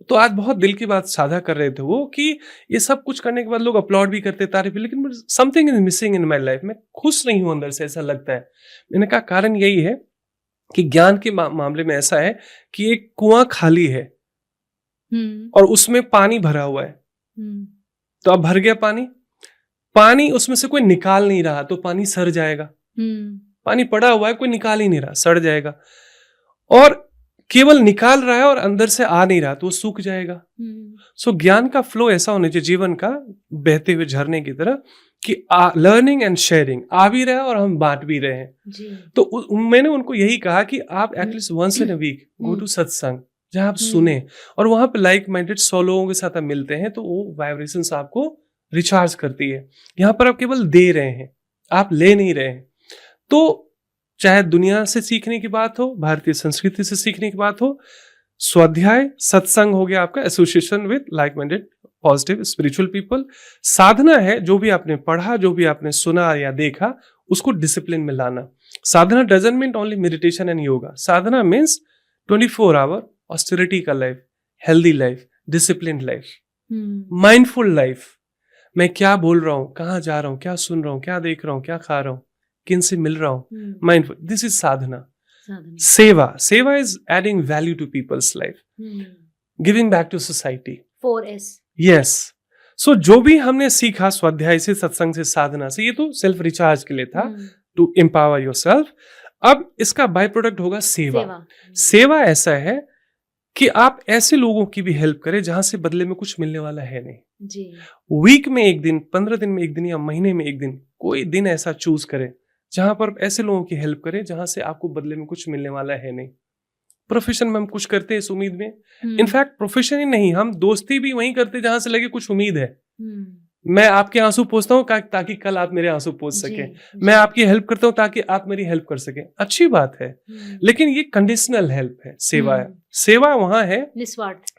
तो आज बहुत दिल की बात साझा कर रहे थे वो कि ये सब कुछ करने के बाद लोग अपलॉड भी करते, तारीफ भी, लेकिन something is missing in my life. मैं खुश नहीं हूं अंदर से, ऐसा लगता है। मैंने कहा कारण यही है कि ज्ञान के मामले में ऐसा है कि एक कुआं खाली है और उसमें पानी भरा हुआ है। तो अब भर गया पानी उसमें से कोई निकाल नहीं रहा तो पानी सड़ जाएगा। पानी पड़ा हुआ है, कोई निकाल ही नहीं रहा, सड़ जाएगा। और केवल निकाल रहा है और अंदर से आ नहीं रहा तो वो सूख जाएगा। सो ज्ञान का फ्लो ऐसा होना चाहिए जीवन का, बहते हुए झरने की तरह, कि लर्निंग एंड शेयरिंग आ भी रहा है और हम बांट भी रहे हैं। तो मैंने उनको यही कहा कि आप at least once in a week go to satsang, जहां आप सुने और वहां पे लाइक माइंडेड 100 लोगों के साथ आप मिलते हैं तो वो वाइब्रेशंस आपको रिचार्ज करती है। यहाँ पर आप केवल दे रहे हैं, आप ले नहीं रहे हैं। तो चाहे दुनिया से सीखने की बात हो, भारतीय संस्कृति से सीखने की बात हो, स्वाध्याय, सत्संग हो गया आपका association with like minded positive spiritual people. साधना है जो भी आपने पढ़ा, जो भी आपने सुना या देखा, उसको डिसिप्लिन में लाना। Sadhana doesn't mean only meditation and yoga. Sadhana means 24 hour austerity का life, healthy life, discipline life, mindful life. मैं क्या बोल रहा हूं, कहाँ जा रहा हूं, क्या सुन रहा हूं, क्या देख रहा हूं, क्या खा रहा हूं, किन से मिल रहा हूं, mindful. This is sadhana. Seva is adding value to people's life, giving back to society. 4S। Yes. So जो भी हमने सीखा स्वाध्याय से, सत्संग से, साधना से, ये तो सेल्फ रिचार्ज के लिए था, टू एम्पावर योरसेल्फ। अब इसका बाय प्रोडक्ट होगा सेवा। सेवा ऐसा है कि आप ऐसे लोगों की भी हेल्प करें जहां से बदले में कुछ मिलने वाला है नहीं जी। वीक में एक दिन, 15 दिन में एक दिन या महीने में एक दिन, कोई दिन ऐसा चूज करें जहां पर ऐसे लोगों की हेल्प करें जहां से आपको बदले में कुछ मिलने वाला है नहीं। प्रोफेशन में हम कुछ करते हैं इस उम्मीद में, इनफैक्ट प्रोफेशन ही नहीं, हम दोस्ती भी वहीं करते जहां से लगे कुछ उम्मीद है। मैं आपके आंसू पोंछता हूँ ताकि कल आप मेरे आंसू पोंछ सके। मैं आपकी हेल्प करता हूँ ताकि आप मेरी हेल्प कर सके। अच्छी बात है, लेकिन ये कंडीशनल हेल्प है, सेवा है। सेवा वहां है निस्वार्थ।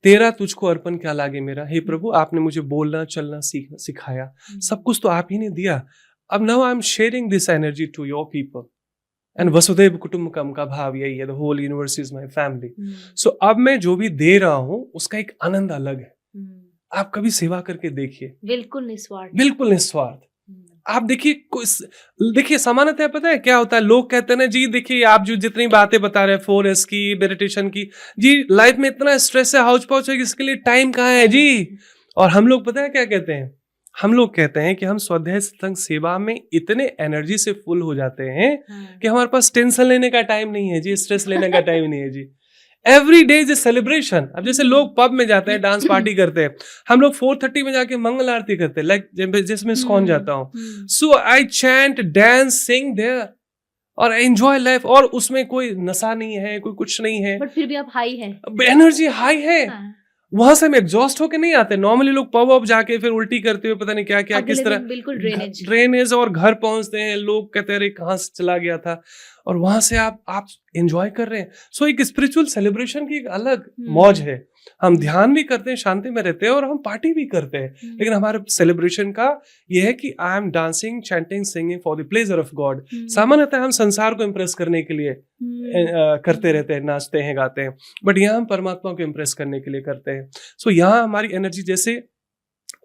तेरा तुझको अर्पण क्या लागे मेरा। हे प्रभु, आपने मुझे बोलना चलना सीखना सिखाया, सब कुछ तो आप ही ने दिया। अब now I am sharing this energy to your people. And वसुधैव कुटुंबकम का भाव यही है, the whole universe is my family. So अब मैं जो भी दे रहा हूं उसका एक आनंद अलग है। आप कभी सेवा करके देखिए, बिल्कुल निस्वार्थ, बिल्कुल निस्वार्थ। आप देखिए सामान्यतः पता है क्या होता है, लोग कहते हैं ना जी, देखिए आप जो जितनी बातें बता रहे हैं 4S की, मेडिटेशन की, जी लाइफ में इतना स्ट्रेस है, हाउच पाउच है, इसके लिए टाइम कहाँ है जी। और हम लोग पता है क्या कहते हैं, हम लोग कहते हैं कि हम स्वाध्याय सत्संग सेवा में इतने एनर्जी से फुल हो जाते हैं कि हमारे पास टेंशन लेने का टाइम नहीं है जी, स्ट्रेस लेने का टाइम नहीं है जी। Every day is a celebration. अब जैसे लोग पब में जाते हैं, डांस पार्टी करते हैं, हम लोग 4:30 में जाके मंगल आरती करते हैं, लाइक जिसमें इस्कॉन जाता हूँ। सो आई चैंट, डांस, सिंग देयर और आई एंजॉय लाइफ। और उसमें कोई नशा नहीं है, कोई कुछ नहीं है, बट फिर भी आप हाई है, एनर्जी हाई है। वहां से हम एग्जॉस्ट होके नहीं आते। नॉर्मली लोग पब अब जाके फिर उल्टी करते हुए पता नहीं क्या क्या किस तरह, बिल्कुल ड्रेनेज, और घर पहुंचते हैं, लोग कहते हैं अरे कहाँ से चला गया था, और वहां से आप एंजॉय कर रहे हैं। सो एक स्पिरिचुअल सेलिब्रेशन की एक अलग मौज है। हम ध्यान भी करते हैं, शांति में रहते हैं, और हम पार्टी भी करते हैं, लेकिन हमारे सेलिब्रेशन का ये है कि I am dancing, chanting, singing for the pleasure of God. सामान्यतः हम संसार को इम्प्रेस करने के लिए करते रहते हैं, नाचते हैं, गाते हैं, बट यहाँ हम परमात्मा को इम्प्रेस करने के लिए करते हैं। सो यहाँ हमारी एनर्जी जैसे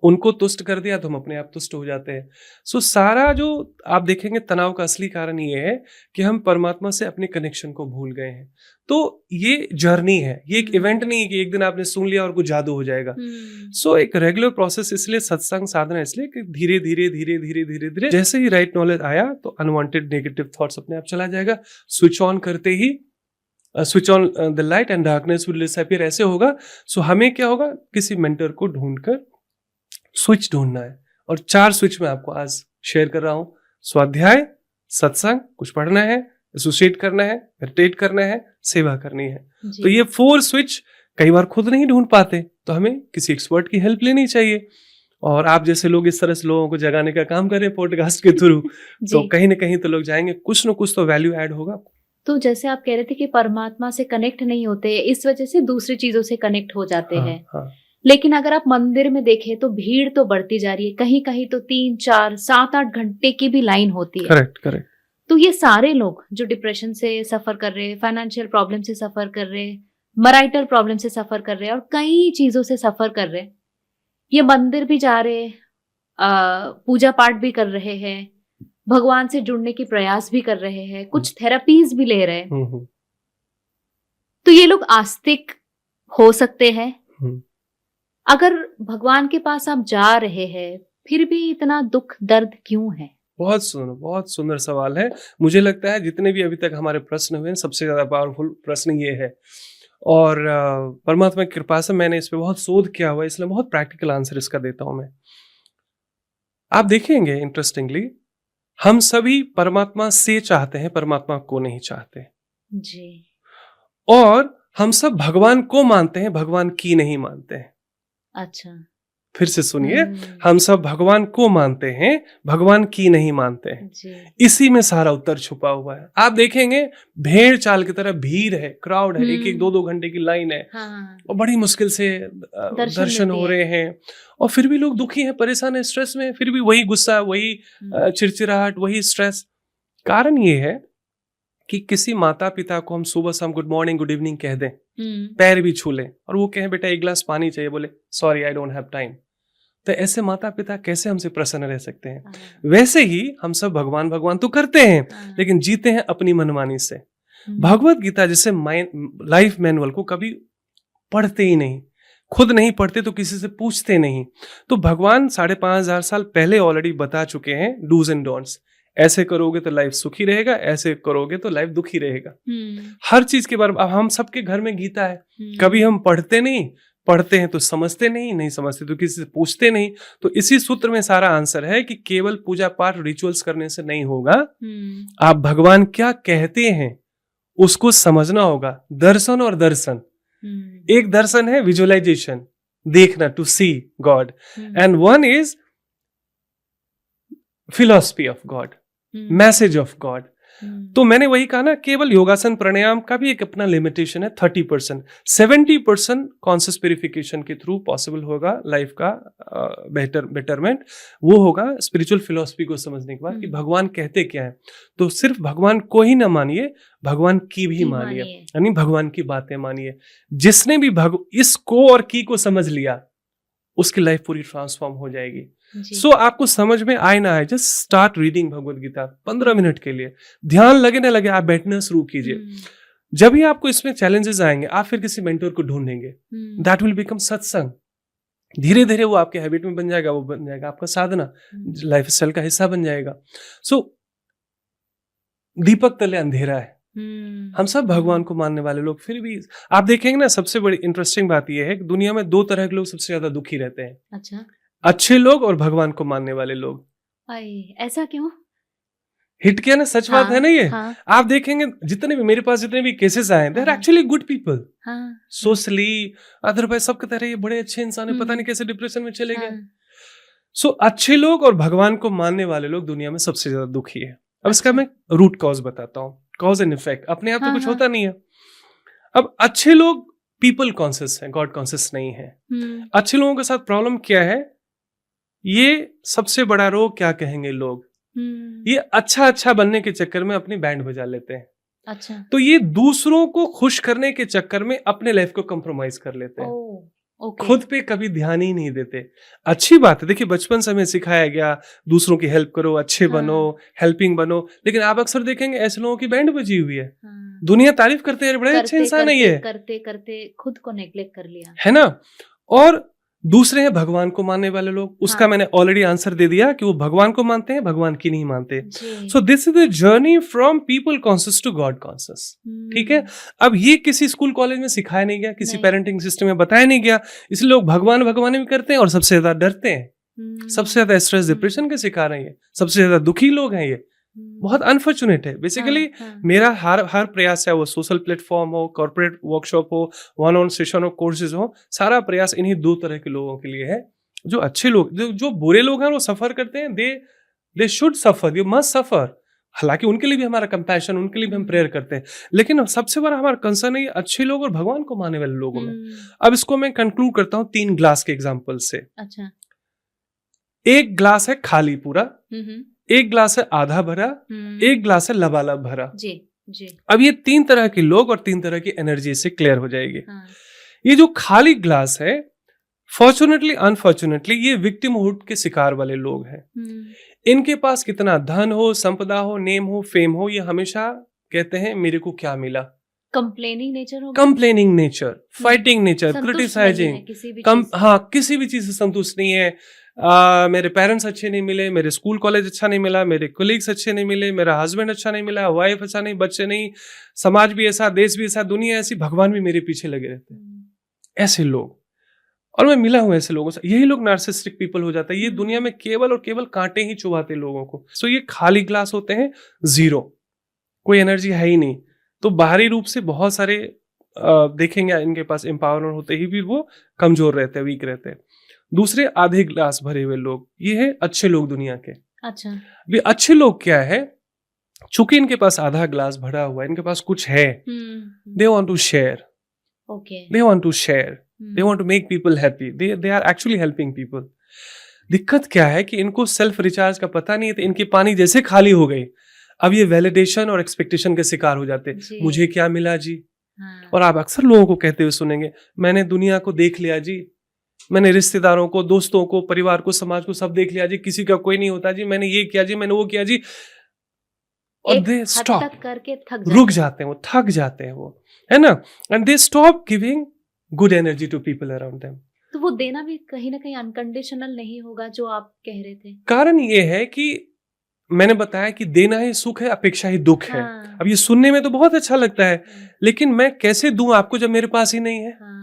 उनको तुष्ट कर दिया तो हम अपने आप तुष्ट हो जाते हैं। सो सारा जो आप देखेंगे तनाव का असली कारण ये है कि हम परमात्मा से अपने कनेक्शन को भूल गए हैं। तो ये जर्नी है, ये एक इवेंट नहीं है कि एक दिन आपने सुन लिया और कुछ जादू हो जाएगा। सो एक रेगुलर प्रोसेस, इसलिए सत्संग साधना इसलिए कि धीरे धीरे धीरे धीरे धीरे धीरे जैसे ही राइट नॉलेज आया तो अनवांटेड नेगेटिव थॉट्स अपने आप चला जाएगा। स्विच ऑन करते ही switch on the light and darkness will disappear, ऐसे होगा। सो हमें क्या होगा, किसी मेंटर को ढूंढकर स्विच ढूंढना है। और 4 स्विच मैं आपको आज शेयर कर रहा हूं। स्वाध्याय, सत्संग, कुछ पढ़ना है, एसोसिएट करना है, मेडिटेट करना है, सेवा करनी है। तो ये 4 स्विच कई बार खुद नहीं ढूंढ पाते तो हमें किसी एक्सपर्ट की हेल्प लेनी चाहिए। और आप जैसे लोग इस तरह से लोगों को जगाने का काम कर रहे हैं पॉडकास्ट के थ्रू तो कहीं ना कहीं तो लोग जाएंगे, कुछ ना कुछ तो वैल्यू ऐड होगा। तो जैसे आप कह रहे थे कि परमात्मा से कनेक्ट नहीं होते, इस वजह से दूसरी चीजों से कनेक्ट हो जाते हैं। हाँ। लेकिन अगर आप मंदिर में देखें तो भीड़ तो बढ़ती जा रही है, कहीं कहीं तो 3, 4, 7, 8 घंटे की भी लाइन होती है। करेक्ट। तो ये सारे लोग जो डिप्रेशन से सफर कर रहे हैं, फाइनेंशियल प्रॉब्लम से सफर कर रहे हैं, मैरिटल प्रॉब्लम से सफर कर रहे हैं और कई चीजों से सफर कर रहे हैं, ये मंदिर भी जा रहे हैं, पूजा पाठ भी कर रहे हैं, भगवान से जुड़ने की प्रयास भी कर रहे हैं, कुछ थेरेपीज भी ले रहे हैं। तो ये लोग आस्तिक हो सकते हैं। अगर भगवान के पास आप जा रहे हैं फिर भी इतना दुख दर्द क्यों है? बहुत सुंदर सवाल है। मुझे लगता है जितने भी अभी तक हमारे प्रश्न हुए हैं सबसे ज्यादा पावरफुल प्रश्न ये है। और परमात्मा की कृपा से मैंने इस पे बहुत शोध किया हुआ है, इसलिए बहुत प्रैक्टिकल आंसर इसका देता हूं मैं। आप देखेंगे इंटरेस्टिंगली, हम सभी परमात्मा से चाहते हैं, परमात्मा को नहीं चाहते जी। और हम सब भगवान को मानते हैं, भगवान की नहीं मानते हैं। अच्छा, फिर से सुनिए, हम सब भगवान को मानते हैं, भगवान की नहीं मानते हैं जी। इसी में सारा उत्तर छुपा हुआ है। आप देखेंगे भेड़ चाल की तरह भीड़ है, क्राउड है, 1-1, 2-2 घंटे की लाइन है। हाँ। और बड़ी मुश्किल से दर्शन हो रहे हैं और फिर भी लोग दुखी हैं, परेशान हैं, स्ट्रेस में, फिर भी वही गुस्सा, वही चिड़चिड़ाहट, वही स्ट्रेस। कारण ये है कि किसी माता पिता को हम सुबह शाम गुड मॉर्निंग गुड इवनिंग कह दें, पैर भी छू लें और वो कहें बेटा 1 गिलास पानी चाहिए, बोले sorry I don't have time, तो ऐसे माता पिता कैसे हमसे प्रसन्न रह सकते हैं? वैसे ही हम सब भगवान भगवान तो करते हैं लेकिन जीते हैं अपनी मनमानी से। भगवत गीता जैसे लाइफ मैनुअल को कभी पढ़ते ही नहीं, खुद नहीं पढ़ते तो किसी से पूछते नहीं। तो भगवान 5,500 साल पहले ऑलरेडी बता चुके हैं डूज एंड डोंट्स। ऐसे करोगे तो लाइफ सुखी रहेगा, ऐसे करोगे तो लाइफ दुखी रहेगा। हर चीज के बारे में। अब हम सबके घर में गीता है, कभी हम पढ़ते नहीं, पढ़ते हैं तो समझते नहीं, नहीं समझते तो किसी से पूछते नहीं। तो इसी सूत्र में सारा आंसर है कि केवल पूजा पाठ रिचुअल्स करने से नहीं होगा। आप भगवान क्या कहते हैं उसको समझना होगा। दर्शन और दर्शन, एक दर्शन है विजुअलाइजेशन, देखना, to see God, and one is philosophy of God, message of God. तो मैंने वही कहा ना, केवल योगासन प्राणायाम का भी एक अपना लिमिटेशन है 30%। 70% कॉन्शियस प्यूरिफिकेशन के थ्रू पॉसिबल होगा लाइफ का बेटरमेंट। वो होगा स्पिरिचुअल फिलॉसफी को समझने के बाद कि भगवान कहते क्या है। तो सिर्फ भगवान को ही ना मानिए, भगवान की भी मानिए, यानी भगवान की बातें मानिए। जिसने भी इस को और की को समझ लिया उसकी लाइफ पूरी ट्रांसफॉर्म हो जाएगी। सो आपको समझ में आए ना आए, just start reading Bhagavad Gita 15 minute के लिए। ध्यान लगे ना लगे, आप बैठना शुरू कीजिए। जब ही आपको इसमें चैलेंजेस आएंगे आप फिर किसी मेंटर को ढूंढेंगे, दैट विल बिकम सत्संग। धीरे धीरे वो आपके हैबिट में बन जाएगा, वो बन जाएगा आपका साधना, लाइफ स्टाइल का हिस्सा बन जाएगा। सो दीपक तले अंधेरा है। हम सब भगवान को मानने वाले लोग, फिर भी आप देखेंगे ना, सबसे बड़ी इंटरेस्टिंग बात यह है कि दुनिया में 2 तरह के लोग सबसे ज्यादा दुखी रहते हैं। अच्छा, अच्छे लोग और भगवान को मानने वाले लोग। ऐसा क्यों? हिट किया ना, सच बात है ना ये। आप देखेंगे जितने भी मेरे पास जितने भी केसेस आए, they are actually good people, socially otherwise सब कहते रहे ये बड़े अच्छे इंसान है, पता नहीं कैसे डिप्रेशन में चले गए। सो अच्छे लोग और भगवान को मानने वाले लोग दुनिया में सबसे ज्यादा दुखी है। अब इसका मैं रूट कॉज बताता हूँ, कॉज एंड इफेक्ट। अपने आप तो कुछ होता नहीं है। अब अच्छे लोग पीपल कॉन्शियस है, गॉड कॉन्शियस नहीं है। अच्छे लोगों के साथ प्रॉब्लम क्या है, ये सबसे बड़ा रोग क्या कहेंगे लोग, ये अच्छा बनने के चक्कर में अपनी बैंड बजा लेते हैं। अच्छा, तो ये दूसरों को खुश करने के चक्कर में अपने लाइफ को कंप्रोमाइज कर लेते हैं। ओके। खुद पे कभी ध्यान ही नहीं देते। अच्छी बात है, देखिए बचपन से हमें सिखाया गया दूसरों की हेल्प करो, अच्छे हाँ। बनो, हेल्पिंग बनो, लेकिन आप अक्सर देखेंगे ऐसे लोगों की बैंड बजी हुई है। हाँ। दुनिया तारीफ करते हैं, बड़े अच्छे करते इंसान है ये, करते करते खुद को नेग्लेक्ट कर लिया। है ना। और दूसरे हैं भगवान को मानने वाले लोग, उसका हाँ। मैंने ऑलरेडी आंसर दे दिया कि वो भगवान को मानते हैं, भगवान की नहीं मानते। जी। So this is the journey from people conscious to God conscious. ठीक है, अब ये किसी स्कूल कॉलेज में सिखाया नहीं गया, किसी नहीं। पेरेंटिंग सिस्टम में बताया नहीं गया, इसलिए लोग भगवान भगवान भी करते हैं और सबसे ज्यादा डरते हैं, सबसे ज्यादा स्ट्रेस डिप्रेशन के शिकार हैं ये, सबसे ज्यादा दुखी लोग हैं ये। बहुत अनफॉर्चुनेट है बेसिकली। मेरा हर प्रयास है, वो सोशल प्लेटफॉर्म हो, कॉर्पोरेट वर्कशॉप हो, वन ऑन सेशन हो, कोर्सेज हो, सारा प्रयास इन्हीं दो तरह के लोगों के लिए है। जो अच्छे लोग, जो बुरे लोग हैं वो सफर करते हैं, they should suffer, they must सफर। हालांकि उनके लिए भी हमारा कंपैशन, उनके लिए भी हम प्रेयर करते हैं, लेकिन सबसे बड़ा हमारा कंसर्न है ये अच्छे लोग और भगवान को मानने वाले लोगों में। अब इसको मैं कंक्लूड करता हूँ 3 ग्लास के एग्जाम्पल से। अच्छा। एक ग्लास है खाली पूरा, एक ग्लास है आधा भरा, एक ग्लास है लबालब भरा। जी जी। अब ये 3 तरह के लोग और 3 तरह की एनर्जी से क्लियर हो जाएगी। हाँ। ये जो खाली ग्लास है, फॉर्चुनेटली अनफॉर्चुनेटली ये विक्टिमहुड के शिकार वाले लोग हैं। इनके पास कितना धन हो, संपदा हो, नेम हो, फेम हो, ये हमेशा कहते हैं मेरे को क्या मिला। कंप्लेनिंग नेचर हो, complaining nature, fighting nature, criticising, किसी भी चीज से संतुष्ट नहीं है। मेरे पेरेंट्स अच्छे नहीं मिले, मेरे स्कूल कॉलेज अच्छा नहीं मिला, मेरे कोलीग्स अच्छे नहीं मिले, मेरा हस्बैंड अच्छा नहीं मिला, वाइफ अच्छा नहीं, बच्चे नहीं, समाज भी ऐसा, देश भी ऐसा, दुनिया ऐसी, भगवान भी मेरे पीछे लगे रहते हैं। ऐसे लोग, और मैं मिला हूं ऐसे लोगों से। यही लोग नार्सिसिस्टिक पीपल हो जाता है। ये दुनिया में केवल और केवल कांटे ही चुभाते लोगों को। सो ये खाली ग्लास होते हैं, जीरो, कोई एनर्जी है ही नहीं। तो बाहरी रूप से बहुत सारे देखेंगे इनके पास एम्पावरमेंट होते ही भी वो कमजोर रहते हैं, वीक रहते हैं। दूसरे आधे ग्लास भरे हुए लोग, ये है अच्छे लोग दुनिया के। अच्छा। भी अच्छे लोग क्या है, चूंकि इनके पास आधा ग्लास भरा हुआ है, इनके पास कुछ है, they want to share, okay, they want to share, they want to make people happy, they are actually helping people. दिक्कत क्या है कि इनको सेल्फ रिचार्ज का पता नहीं है, तो इनकी पानी जैसे खाली हो गई, अब ये वैलिडेशन और एक्सपेक्टेशन के शिकार हो जाते हैं। मुझे क्या मिला जी। हाँ। और आप अक्सर लोगों को कहते हुए सुनेंगे, मैंने दुनिया को देख लिया जी, मैंने रिश्तेदारों को, दोस्तों को, परिवार को, समाज को सब देख लिया जी, किसी का कोई नहीं होता जी, मैंने ये किया जी, मैंने वो किया जी। और दे स्टॉप, करके रुक जाते हैं, वो थक जाते हैं, वो है ना, and they stop giving good energy to people around them. तो वो देना भी कहीं ना कहीं अनकंडीशनल नहीं होगा, जो आप कह रहे थे। कारण ये है कि मैंने बताया कि देना ही सुख है, अपेक्षा ही दुख है। हाँ। अब ये सुनने में तो बहुत अच्छा लगता है, लेकिन मैं कैसे दूं आपको जब मेरे पास ही नहीं है। हाँ।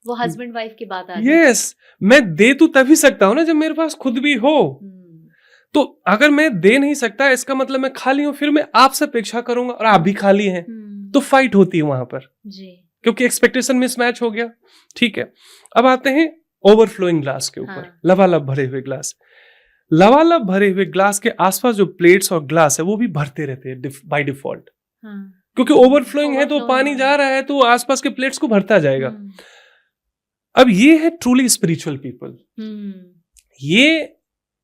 वो हस्बैंड वाइफ की बात आ रही है। यस, मैं दे तो तभी सकता हूं ना जब मेरे पास खुद भी हो। तो अगर मैं दे नहीं सकता, इसका मतलब मैं खाली हूं, फिर मैं आपसे अपेक्षा करूंगा और आप भी खाली हैं, तो फाइट होती है वहां पर जी, क्योंकि एक्सपेक्टेशन मिसमैच हो गया। ठीक है, अब आते हैं ओवरफ्लोइंग ग्लास के ऊपर। हाँ। लबालब भरे हुए ग्लास, लबालब भरे हुए ग्लास के आसपास जो प्लेट्स और ग्लास है वो भी भरते रहते हैं बाय डिफॉल्ट, क्योंकि ओवरफ्लोइंग है तो पानी जा रहा है तो आसपास के प्लेट्स को भरता जाएगा। अब ये है ट्रूली स्पिरिचुअल पीपल। ये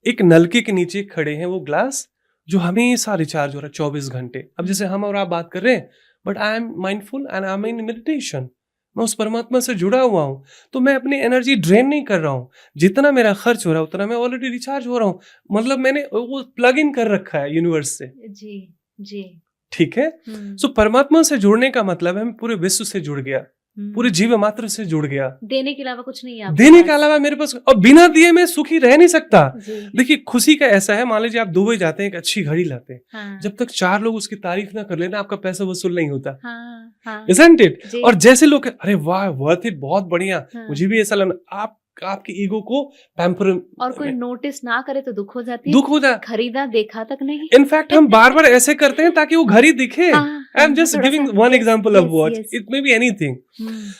एक नलके के नीचे खड़े हैं वो ग्लास, जो हमेशा रिचार्ज हो रहा है 24 घंटे। अब जैसे हम और आप बात कर रहे हैं, but I am mindful and I am in meditation, मैं उस परमात्मा से जुड़ा हुआ हूं, तो मैं अपनी एनर्जी ड्रेन नहीं कर रहा हूं। जितना मेरा खर्च हो रहा है उतना मैं ऑलरेडी रिचार्ज हो रहा हूं, मतलब मैंने वो प्लग इन कर रखा है यूनिवर्स से। जी जी, ठीक है। सो परमात्मा से जुड़ने का मतलब है मैं पूरे विश्व से जुड़ गया, पूरे जीव मात्र से जुड़ गया। देने के अलावा कुछ नहीं है, देने के अलावा मेरे पास, और बिना दिए मैं सुखी रह नहीं सकता। देखिए खुशी का ऐसा है, मान लीजिए आप दुबई जाते हैं, एक अच्छी घड़ी लाते हैं, हाँ। जब तक 4 लोग उसकी तारीफ ना कर लेना, आपका पैसा वसूल नहीं होता। हाँ, हाँ। Isn't it? और जैसे लोग अरे वाह वर्थ इट, बहुत बढ़िया, हाँ। मुझे भी ऐसा लगना, आपकी ईगो को पैम्पर, और कोई नोटिस ना करे तो दुख हो जाती है, दुख हो जाए, खरीदा देखा तक नहीं। इनफैक्ट हम बार बार ऐसे करते हैं ताकि वो घड़ी दिखे। I am just giving one example of watch, it may be anything.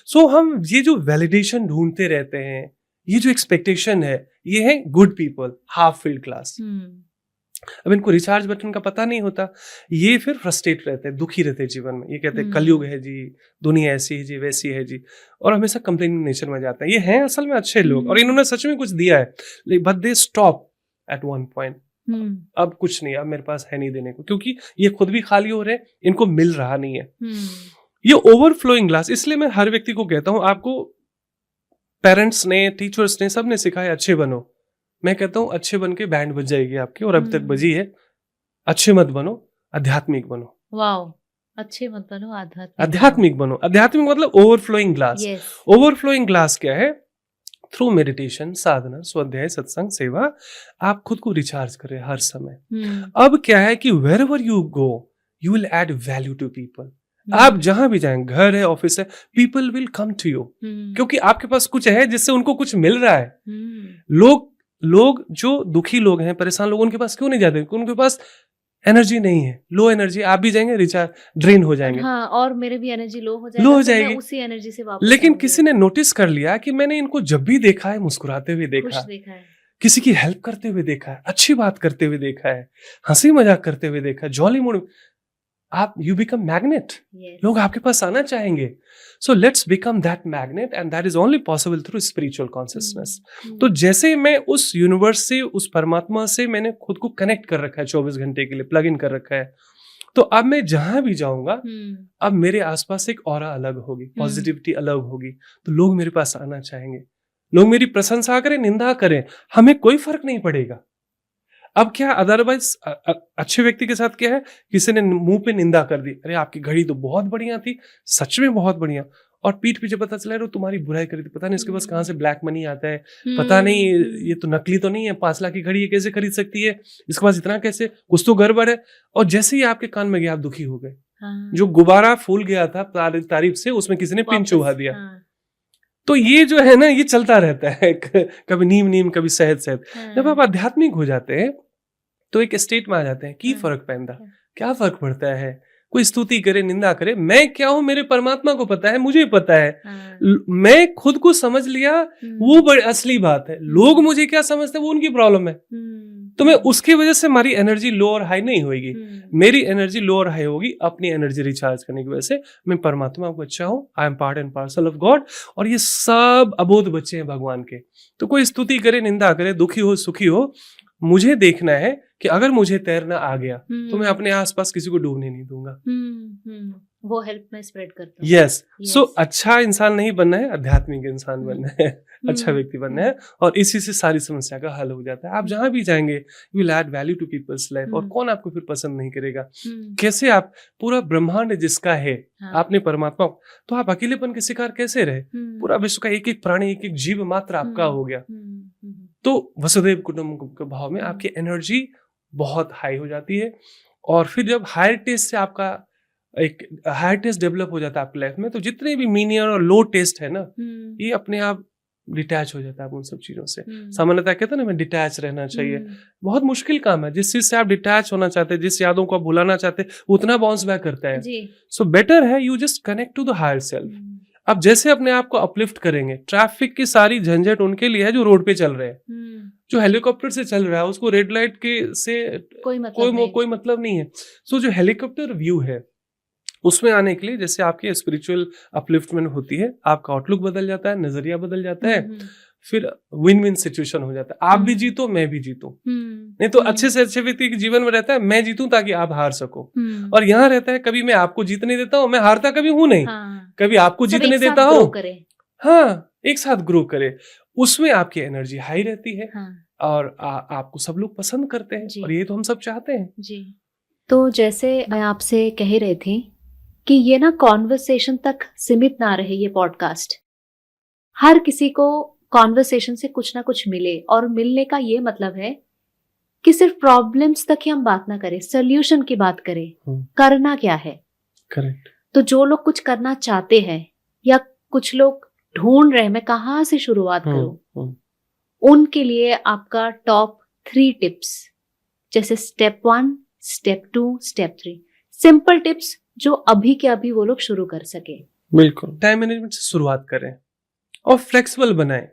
So हम ये जो वैलिडेशन ढूंढते रहते हैं, ये जो एक्सपेक्टेशन है, ये है good people, half filled class. अब इनको रिचार्ज बटन का पता नहीं होता, ये फिर फ्रस्ट्रेट रहते हैं, दुखी रहते हैं जीवन में। ये कहते हैं कलयुग है जी, दुनिया ऐसी है जी, वैसी है जी, और हमेशा कंप्लेनिंग नेचर में जाते हैं। ये हैं असल में अच्छे लोग और इन्होंने सच में कुछ दिया है, but they stop at one point. अब कुछ नहीं, अब मेरे पास है नहीं देने को, क्योंकि ये खुद भी खाली हो रहे हैं, इनको मिल रहा नहीं है। ये ओवरफ्लोइंग ग्लास, इसलिए मैं हर व्यक्ति को कहता हूं, आपको पेरेंट्स ने, टीचर्स ने, सब ने सिखाया अच्छे बनो। मैं कहता हूँ अच्छे बन के बैंड बज जाएगी आपकी, और अभी तक बजी है। अच्छे मत बनो, आध्यात्मिक बनो। वाओ, अच्छे मत बनो, आध्यात्मिक बनो। आध्यात्मिक मतलब ओवरफ्लोइंग ग्लास। ओवरफ्लोइंग ग्लास क्या है? थ्रू मेडिटेशन, साधना, स्वाध्याय, सत्संग, सेवा आप खुद को रिचार्ज करें हर समय। अब क्या है कि wherever you go you will add value to people. आप जहां भी जाएं, घर है, ऑफिस है, people will come to you, क्योंकि आपके पास कुछ है जिससे उनको कुछ मिल रहा है। लोग जो दुखी लोग हैं, परेशान लोग, उनके पास क्यों नहीं जाते? उनके पास एनर्जी नहीं है, लो एनर्जी। आप भी जाएंगे, रिचार्ज ड्रेन हो जाएंगे। हाँ, और मेरे भी एनर्जी लो हो जाएगी, मैं उसी एनर्जी से वापस। लेकिन किसी ने नोटिस कर लिया कि मैंने इनको जब भी देखा है मुस्कुराते हुए देखा है, किसी की हेल्प करते हुए देखा है, अच्छी बात करते हुए देखा है, हंसी मजाक करते हुए देखा है, जॉली मूड, आप यू बिकम मैग्नेट। लोग आपके पास आना चाहेंगे। So let's become that magnet, and that is only possible through spiritual consciousness. तो जैसे मैं उस यूनिवर्स से, उस परमात्मा से मैंने खुद को कनेक्ट कर रखा है 24 घंटे के लिए, प्लग इन कर रखा है, तो अब मैं जहां भी जाऊंगा, अब मेरे आसपास एक ऑरा अलग होगी, पॉजिटिविटी अलग होगी, तो लोग मेरे पास आना चाहेंगे। लोग मेरी प्रशंसा करें, निंदा करें, हमें कोई फर्क नहीं पड़ेगा। अब क्या अदरवाइज अच्छे व्यक्ति के साथ क्या है, किसी ने मुंह पे निंदा कर दी, अरे आपकी घड़ी तो बहुत बढ़िया थी, सच में बहुत बढ़िया, और पीठ पीछे पता चला रहा तुम्हारी बुराई करी थी, पता नहीं इसके पास कहाँ से ब्लैक मनी आता है, पता नहीं ये तो नकली तो नहीं है, 5 लाख की घड़ी ये कैसे खरीद सकती है, इसके पास इतना कैसे, कुछ तो गड़बड़ है। और जैसे ही आपके कान में गया, आप दुखी हो गए। जो गुब्बारा फूल गया था तारीफ से, उसमें किसी ने पिन चुभा दिया। तो ये जो है ना, ये चलता रहता है, कभी नीम कभी शहद। जब आप आध्यात्मिक हो जाते हैं तो एक स्टेट में आ जाते हैं कि फर्क पैंदा, क्या फर्क पड़ता है, कोई स्तुति करे, निंदा करे, मैं क्या हूं, मेरे परमात्मा को पता है, मुझे पता है। मैं खुद को समझ लिया, वो बड़ी असली बात है। लोग मुझे क्या समझते हैं, वो उनकी प्रॉब्लम है। तो मैं उसकी वजह से हमारी एनर्जी लो और हाई नहीं होगी, मेरी एनर्जी लो और हाई होगी अपनी एनर्जी रिचार्ज करने की वजह से। मैं परमात्मा को अच्छा हूं, I am part and parcel of God, और ये सब अबोध बच्चे हैं भगवान के। तो कोई स्तुति करे, निंदा करे, दुखी हो, सुखी हो, मुझे देखना है कि अगर मुझे तैरना आ गया तो मैं अपने आसपास किसी को डूबने नहीं दूंगा। वो हेल्प में स्प्रेड करता हूं। यस, सो अच्छा इंसान नहीं बनना है, आध्यात्मिक इंसान बनना है, अच्छा व्यक्ति बनना है, और इसी से सारी समस्या का हल हो जाता है। आप जहां भी जाएंगे you will add value to people's life, और कौन आपको फिर पसंद नहीं करेगा? कैसे आप, पूरा ब्रह्मांड जिसका है, आपने परमात्मा, तो आप अकेलेपन के शिकार कैसे रहे? पूरा विश्व का एक एक प्राणी, एक एक जीव मात्र आपका हो गया। तो वसुधैव कुटुंबकम के भाव में आपकी एनर्जी बहुत हाई हो जाती है, और फिर जब हायर टेस्ट से आपका एक हायर टेस्ट डेवलप हो जाता है आपकी लाइफ में, तो जितने भी मीनियर और लो टेस्ट है ना, ये अपने आप डिटैच हो जाता है उन सब चीजों से। सामान्यतः कहते हैं ना, मैं डिटैच रहना चाहिए, बहुत मुश्किल काम है। जिस चीज से आप डिटैच होना चाहते हैं, जिस यादों को आप भुलाना चाहते हैं, उतना बाउंस बैक करता है। सो बेटर है you just connect to the higher self. अब जैसे अपने आप को अपलिफ्ट करेंगे, ट्रैफिक की सारी झंझट उनके लिए है जो रोड पे चल रहे हैं। जो हेलीकॉप्टर से चल रहा है उसको रेड लाइट के से कोई मतलब नहीं है। सो जो हेलीकॉप्टर व्यू है, उसमें आने के लिए जैसे आपकी स्पिरिचुअल अपलिफ्टमेंट होती है, आपका आउटलुक बदल जाता है, नजरिया बदल जाता है, फिर विन विन सिचुएशन हो जाता है। आप भी जीतो, मैं भी जीतूं। नहीं तो अच्छे से अच्छे व्यक्ति के जीवन में रहता है मैं जीतूं ताकि आप हार सको, और यहाँ रहता है कभी मैं आपको जीतने देता हूँ, मैं हारता कभी हूं नहीं, कभी आपको जीतने देता हूँ। हाँ, एक साथ ग्रो करे, उसमें आपकी एनर्जी हाई रहती है, और आपको सब लोग पसंद करते हैं, और ये तो हम सब चाहते हैं जी। तो जैसे मैं आपसे कह रही थी कि ये ना कॉन्वर्सेशन तक सीमित ना रहे ये पॉडकास्ट, हर किसी को कॉन्वर्सेशन से कुछ ना कुछ मिले, और मिलने का ये मतलब है कि सिर्फ प्रॉब्लम्स तक ही हम बात ना करें, सोल्यूशन की बात करें, करना क्या है। करेक्ट। तो जो लोग कुछ करना चाहते हैं, या कुछ लोग ढूंढ रहे हैं मैं कहाँ से शुरुआत करूं, उनके लिए आपका टॉप 3 टिप्स, जैसे step 1, step 2, step 3, simple tips जो अभी के अभी वो लोग शुरू कर सके। बिल्कुल, टाइम मैनेजमेंट से शुरुआत करें, और फ्लेक्सिबल बनाएं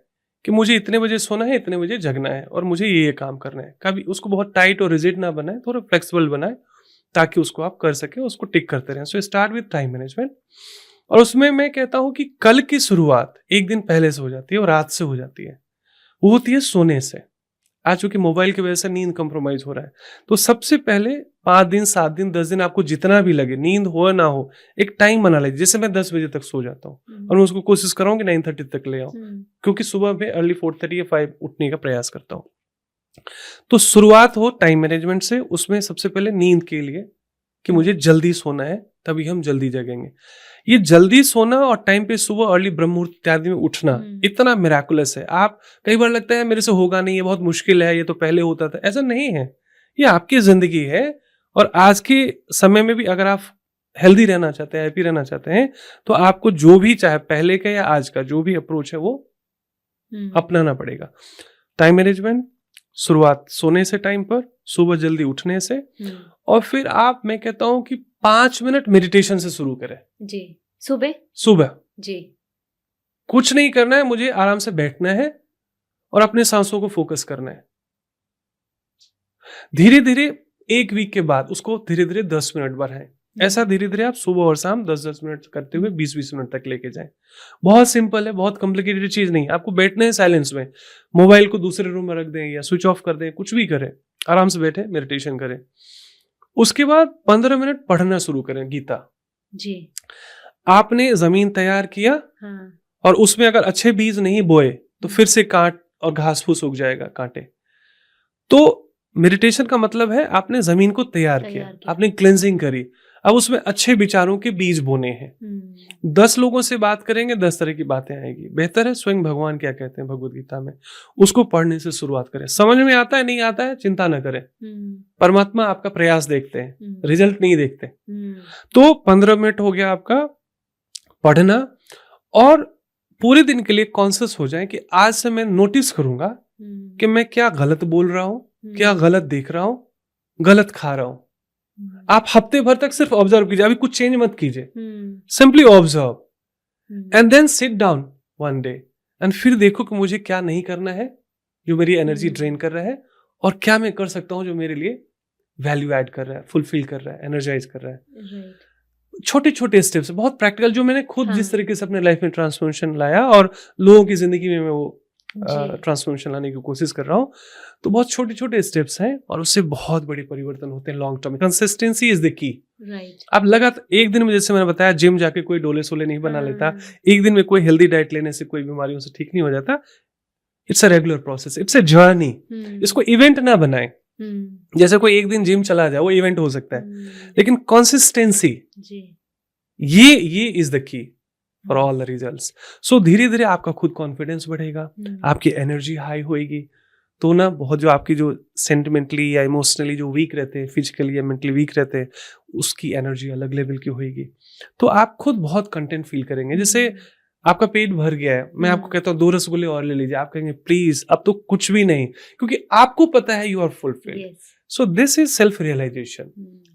कि मुझे इतने बजे सोना है, इतने बजे जगना है, और मुझे ये काम करना है। कभी उसको बहुत टाइट और रिजिड ना बनाए, थोड़ा फ्लेक्सिबल बनाए ताकि उसको आप कर सके, उसको टिक करते रहें। So start with time management, और उसमें मैं कहता हूं कि कल की शुरुआत एक दिन पहले से हो जाती है और रात से हो जाती है। वो होती है सोने से। आज चूंकि मोबाइल की वजह से नींद कंप्रोमाइज हो रहा है, तो सबसे पहले 5 दिन, 7 दिन, 10 दिन, आपको जितना भी लगे, नींद हो या ना हो, एक टाइम बना लीजिए। जैसे मैं 10 बजे तक सो जाता हूँ और मैं उसको कोशिश कर रहा हूँ कि 9:30 तक ले आऊँ, क्योंकि सुबह में अर्ली 4:30 या 5 उठने का प्रयास करता हूँ। तो शुरुआत हो टाइम मैनेजमेंट से, उसमें सबसे पहले नींद के लिए कि मुझे जल्दी सोना है, तभी हम जल्दी जगेंगे। ये जल्दी सोना और टाइम पे सुबह अर्ली ब्रह्म मुहूर्त इत्यादि में उठना इतना मिराकुलस है। आप कई बार लगता है मेरे से होगा नहीं, ये बहुत मुश्किल है, ये तो पहले होता था। ऐसा नहीं है, ये आपकी जिंदगी है। और आज के समय में भी अगर आप हेल्दी रहना चाहते हैं, हैप्पी रहना चाहते हैं, तो आपको जो भी, चाहे पहले का या आज का जो भी अप्रोच है, वो अपनाना पड़ेगा। टाइम मैनेजमेंट, शुरुआत सोने से टाइम पर, सुबह जल्दी उठने से, और फिर आप, मैं कहता हूं कि 5 मिनट मेडिटेशन से शुरू करें जी। सुबह जी, कुछ नहीं करना है, मुझे आराम से बैठना है और अपने सांसों को फोकस करना है। धीरे धीरे 1 वीक के बाद उसको धीरे धीरे 10 मिनट बढ़ाएं। ऐसा धीरे धीरे आप सुबह और शाम 10-10 मिनट करते हुए 20-20 मिनट तक लेके जाएं। बहुत सिंपल है, बहुत कॉम्प्लिकेटेड चीज नहीं। आपको बैठना है साइलेंस में, मोबाइल को दूसरे रूम में रख दें या स्विच ऑफ कर दें, कुछ भी करें, आराम से बैठे मेडिटेशन करें। उसके बाद 15 मिनट पढ़ना शुरू करें गीता जी। आपने जमीन तैयार किया, हाँ। और उसमें अगर अच्छे बीज नहीं बोए तो फिर से कांट और घास फूस उग जाएगा, कांटे। तो मेडिटेशन का मतलब है आपने जमीन को तैयार किया, आपने क्लेंजिंग करी, अब उसमें अच्छे विचारों के बीज बोने हैं। 10 लोगों से बात करेंगे, 10 तरह की बातें आएगी। बेहतर है स्वयं भगवान क्या कहते हैं भगवद गीता में, उसको पढ़ने से शुरुआत करें। समझ में आता है नहीं आता है चिंता न करें, परमात्मा आपका प्रयास देखते हैं, रिजल्ट नहीं देखते। तो 15 मिनट हो गया आपका पढ़ना, और पूरे दिन के लिए कॉन्शियस हो जाए कि आज से मैं नोटिस करूंगा कि मैं क्या गलत बोल रहा हूं, क्या गलत देख रहा हूं, गलत खा रहा हूं। आप हफ्ते भर तक सिर्फ ऑब्जर्व कीजिए, अभी कुछ चेंज मत कीजिए, simply observe and then sit down one day and फिर देखो कि मुझे क्या नहीं करना है जो मेरी एनर्जी ड्रेन कर रहा है, और क्या मैं कर सकता हूं जो मेरे लिए वैल्यू ऐड कर रहा है, फुलफिल कर रहा है, एनर्जाइज कर रहा है। छोटे छोटे स्टेप्स, बहुत प्रैक्टिकल, जो मैंने खुद जिस तरीके से अपने लाइफ में ट्रांसफॉर्मेशन लाया और लोगों की जिंदगी में मैं वो ट्रांसफॉर्मेशन लाने की कोशिश कर रहा हूँ। तो बहुत छोटे छोटे स्टेप्स हैं और उससे बहुत बड़े परिवर्तन होते हैं लॉन्ग टर्म में। कंसिस्टेंसी इज द की। आप लगातार एक दिन में, जैसे मैंने बताया, जिम जाके कोई डोले सोले नहीं बना लेता, एक दिन में कोई हेल्दी डाइट लेने से कोई बीमारियों से ठीक नहीं हो जाता। It's a regular process, it's a journey. इसको इवेंट ना बनाए, जैसे कोई एक दिन जिम चला जाए वो इवेंट हो सकता है, लेकिन कंसिस्टेंसी, ये is the key for all the results. So धीरे धीरे आपका खुद कॉन्फिडेंस बढ़ेगा, आपकी एनर्जी हाई होएगी। तो ना बहुत जो आपकी जो सेंटिमेंटली या इमोशनली जो वीक रहते हैं, फिजिकली या मेंटली वीक रहते हैं, उसकी एनर्जी अलग लेवल की होएगी। तो आप खुद बहुत कंटेंट फील करेंगे। जैसे आपका पेट भर गया है, मैं आपको कहता हूँ 2 रसगुल्ले और ले लीजिए, आप कहेंगे प्लीज अब तो कुछ भी नहीं, क्योंकि आपको पता है you are fulfilled. So this is self realisation.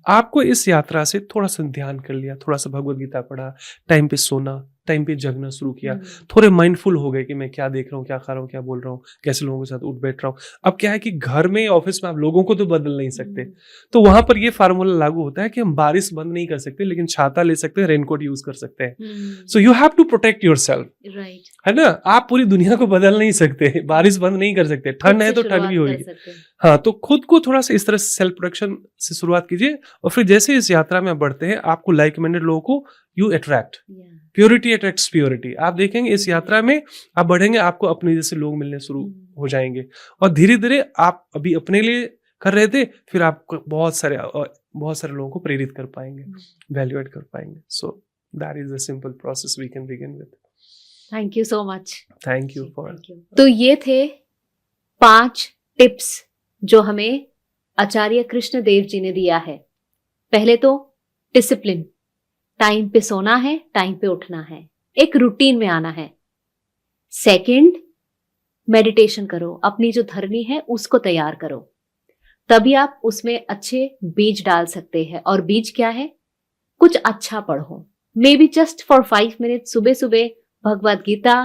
आपको इस यात्रा से थोड़ा सा ध्यान कर लिया, थोड़ा सा भगवद गीता पढ़ा, टाइम पे सोना, टाइम पे जगना शुरू किया, थोड़े माइंडफुल हो गए कि मैं क्या देख रहा हूँ, क्या खा रहा हूँ, क्या बोल रहा हूँ, कैसे लोगों के साथ उठ बैठ रहा हूँ। अब क्या है कि घर में, ऑफिस में आप लोगों को तो बदल नहीं सकते, तो वहां पर ये फार्मूला लागू होता है कि हम बारिश बंद नहीं कर सकते, लेकिन छाता ले सकते हैं, रेनकोट यूज कर सकते हैं। So you have to protect yourself, है ना। आप पूरी दुनिया को बदल नहीं सकते, बारिश बंद नहीं कर सकते, ठंड है तो ठंड भी होगी। हाँ, तो खुद को थोड़ा सा इस तरह से सेल्फ प्रोटेक्शन से शुरुआत कीजिए, और फिर जैसे इस यात्रा में बढ़ते हैं, आपको लाइक माइंडेड लोगों को you attract. Purity attracts purity. आप देखेंगे इस यात्रा में आप बढ़ेंगे, आपको अपने जैसे लोग मिलने शुरू हो जाएंगे, और धीरे धीरे आप अभी अपने लिए कर रहे थे, फिर आप बहुत सारे लोगों को प्रेरित कर पाएंगे, वैल्यू एड कर पाएंगे। So that is the simple process we can begin with. Thank you so much. Thank you for. तो ये थे 5 टिप्स जो हमें आचार्य कृष्णदेव जी ने दिया है। पहले तो डिसिप्लिन, टाइम पे सोना है, टाइम पे उठना है, एक रूटीन में आना है। सेकंड, मेडिटेशन करो, अपनी जो धरनी है उसको तैयार करो, तभी आप उसमें अच्छे बीज डाल सकते हैं। और बीज क्या है? कुछ अच्छा पढ़ो, may be just for 5 minute सुबह सुबह भगवद गीता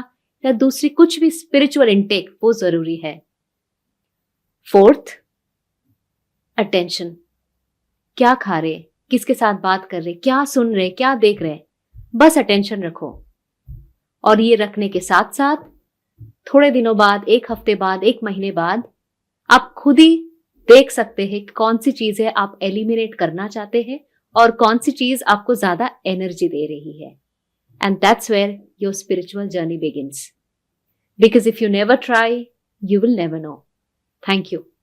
या दूसरी कुछ भी स्पिरिचुअल इनटेक, वो जरूरी है। Fourth, attention. क्या खा रहे, किसके साथ बात कर रहे, क्या सुन रहे, क्या देख रहे, बस अटेंशन रखो। और ये रखने के साथ साथ थोड़े दिनों बाद, 1 हफ्ते बाद, 1 महीने बाद, आप खुद ही देख सकते हैं कि कौन सी चीजें आप एलिमिनेट करना चाहते हैं और कौन सी चीज आपको ज्यादा एनर्जी दे रही है. And that's where your spiritual journey begins. Because if you never try, you will never know. Thank you.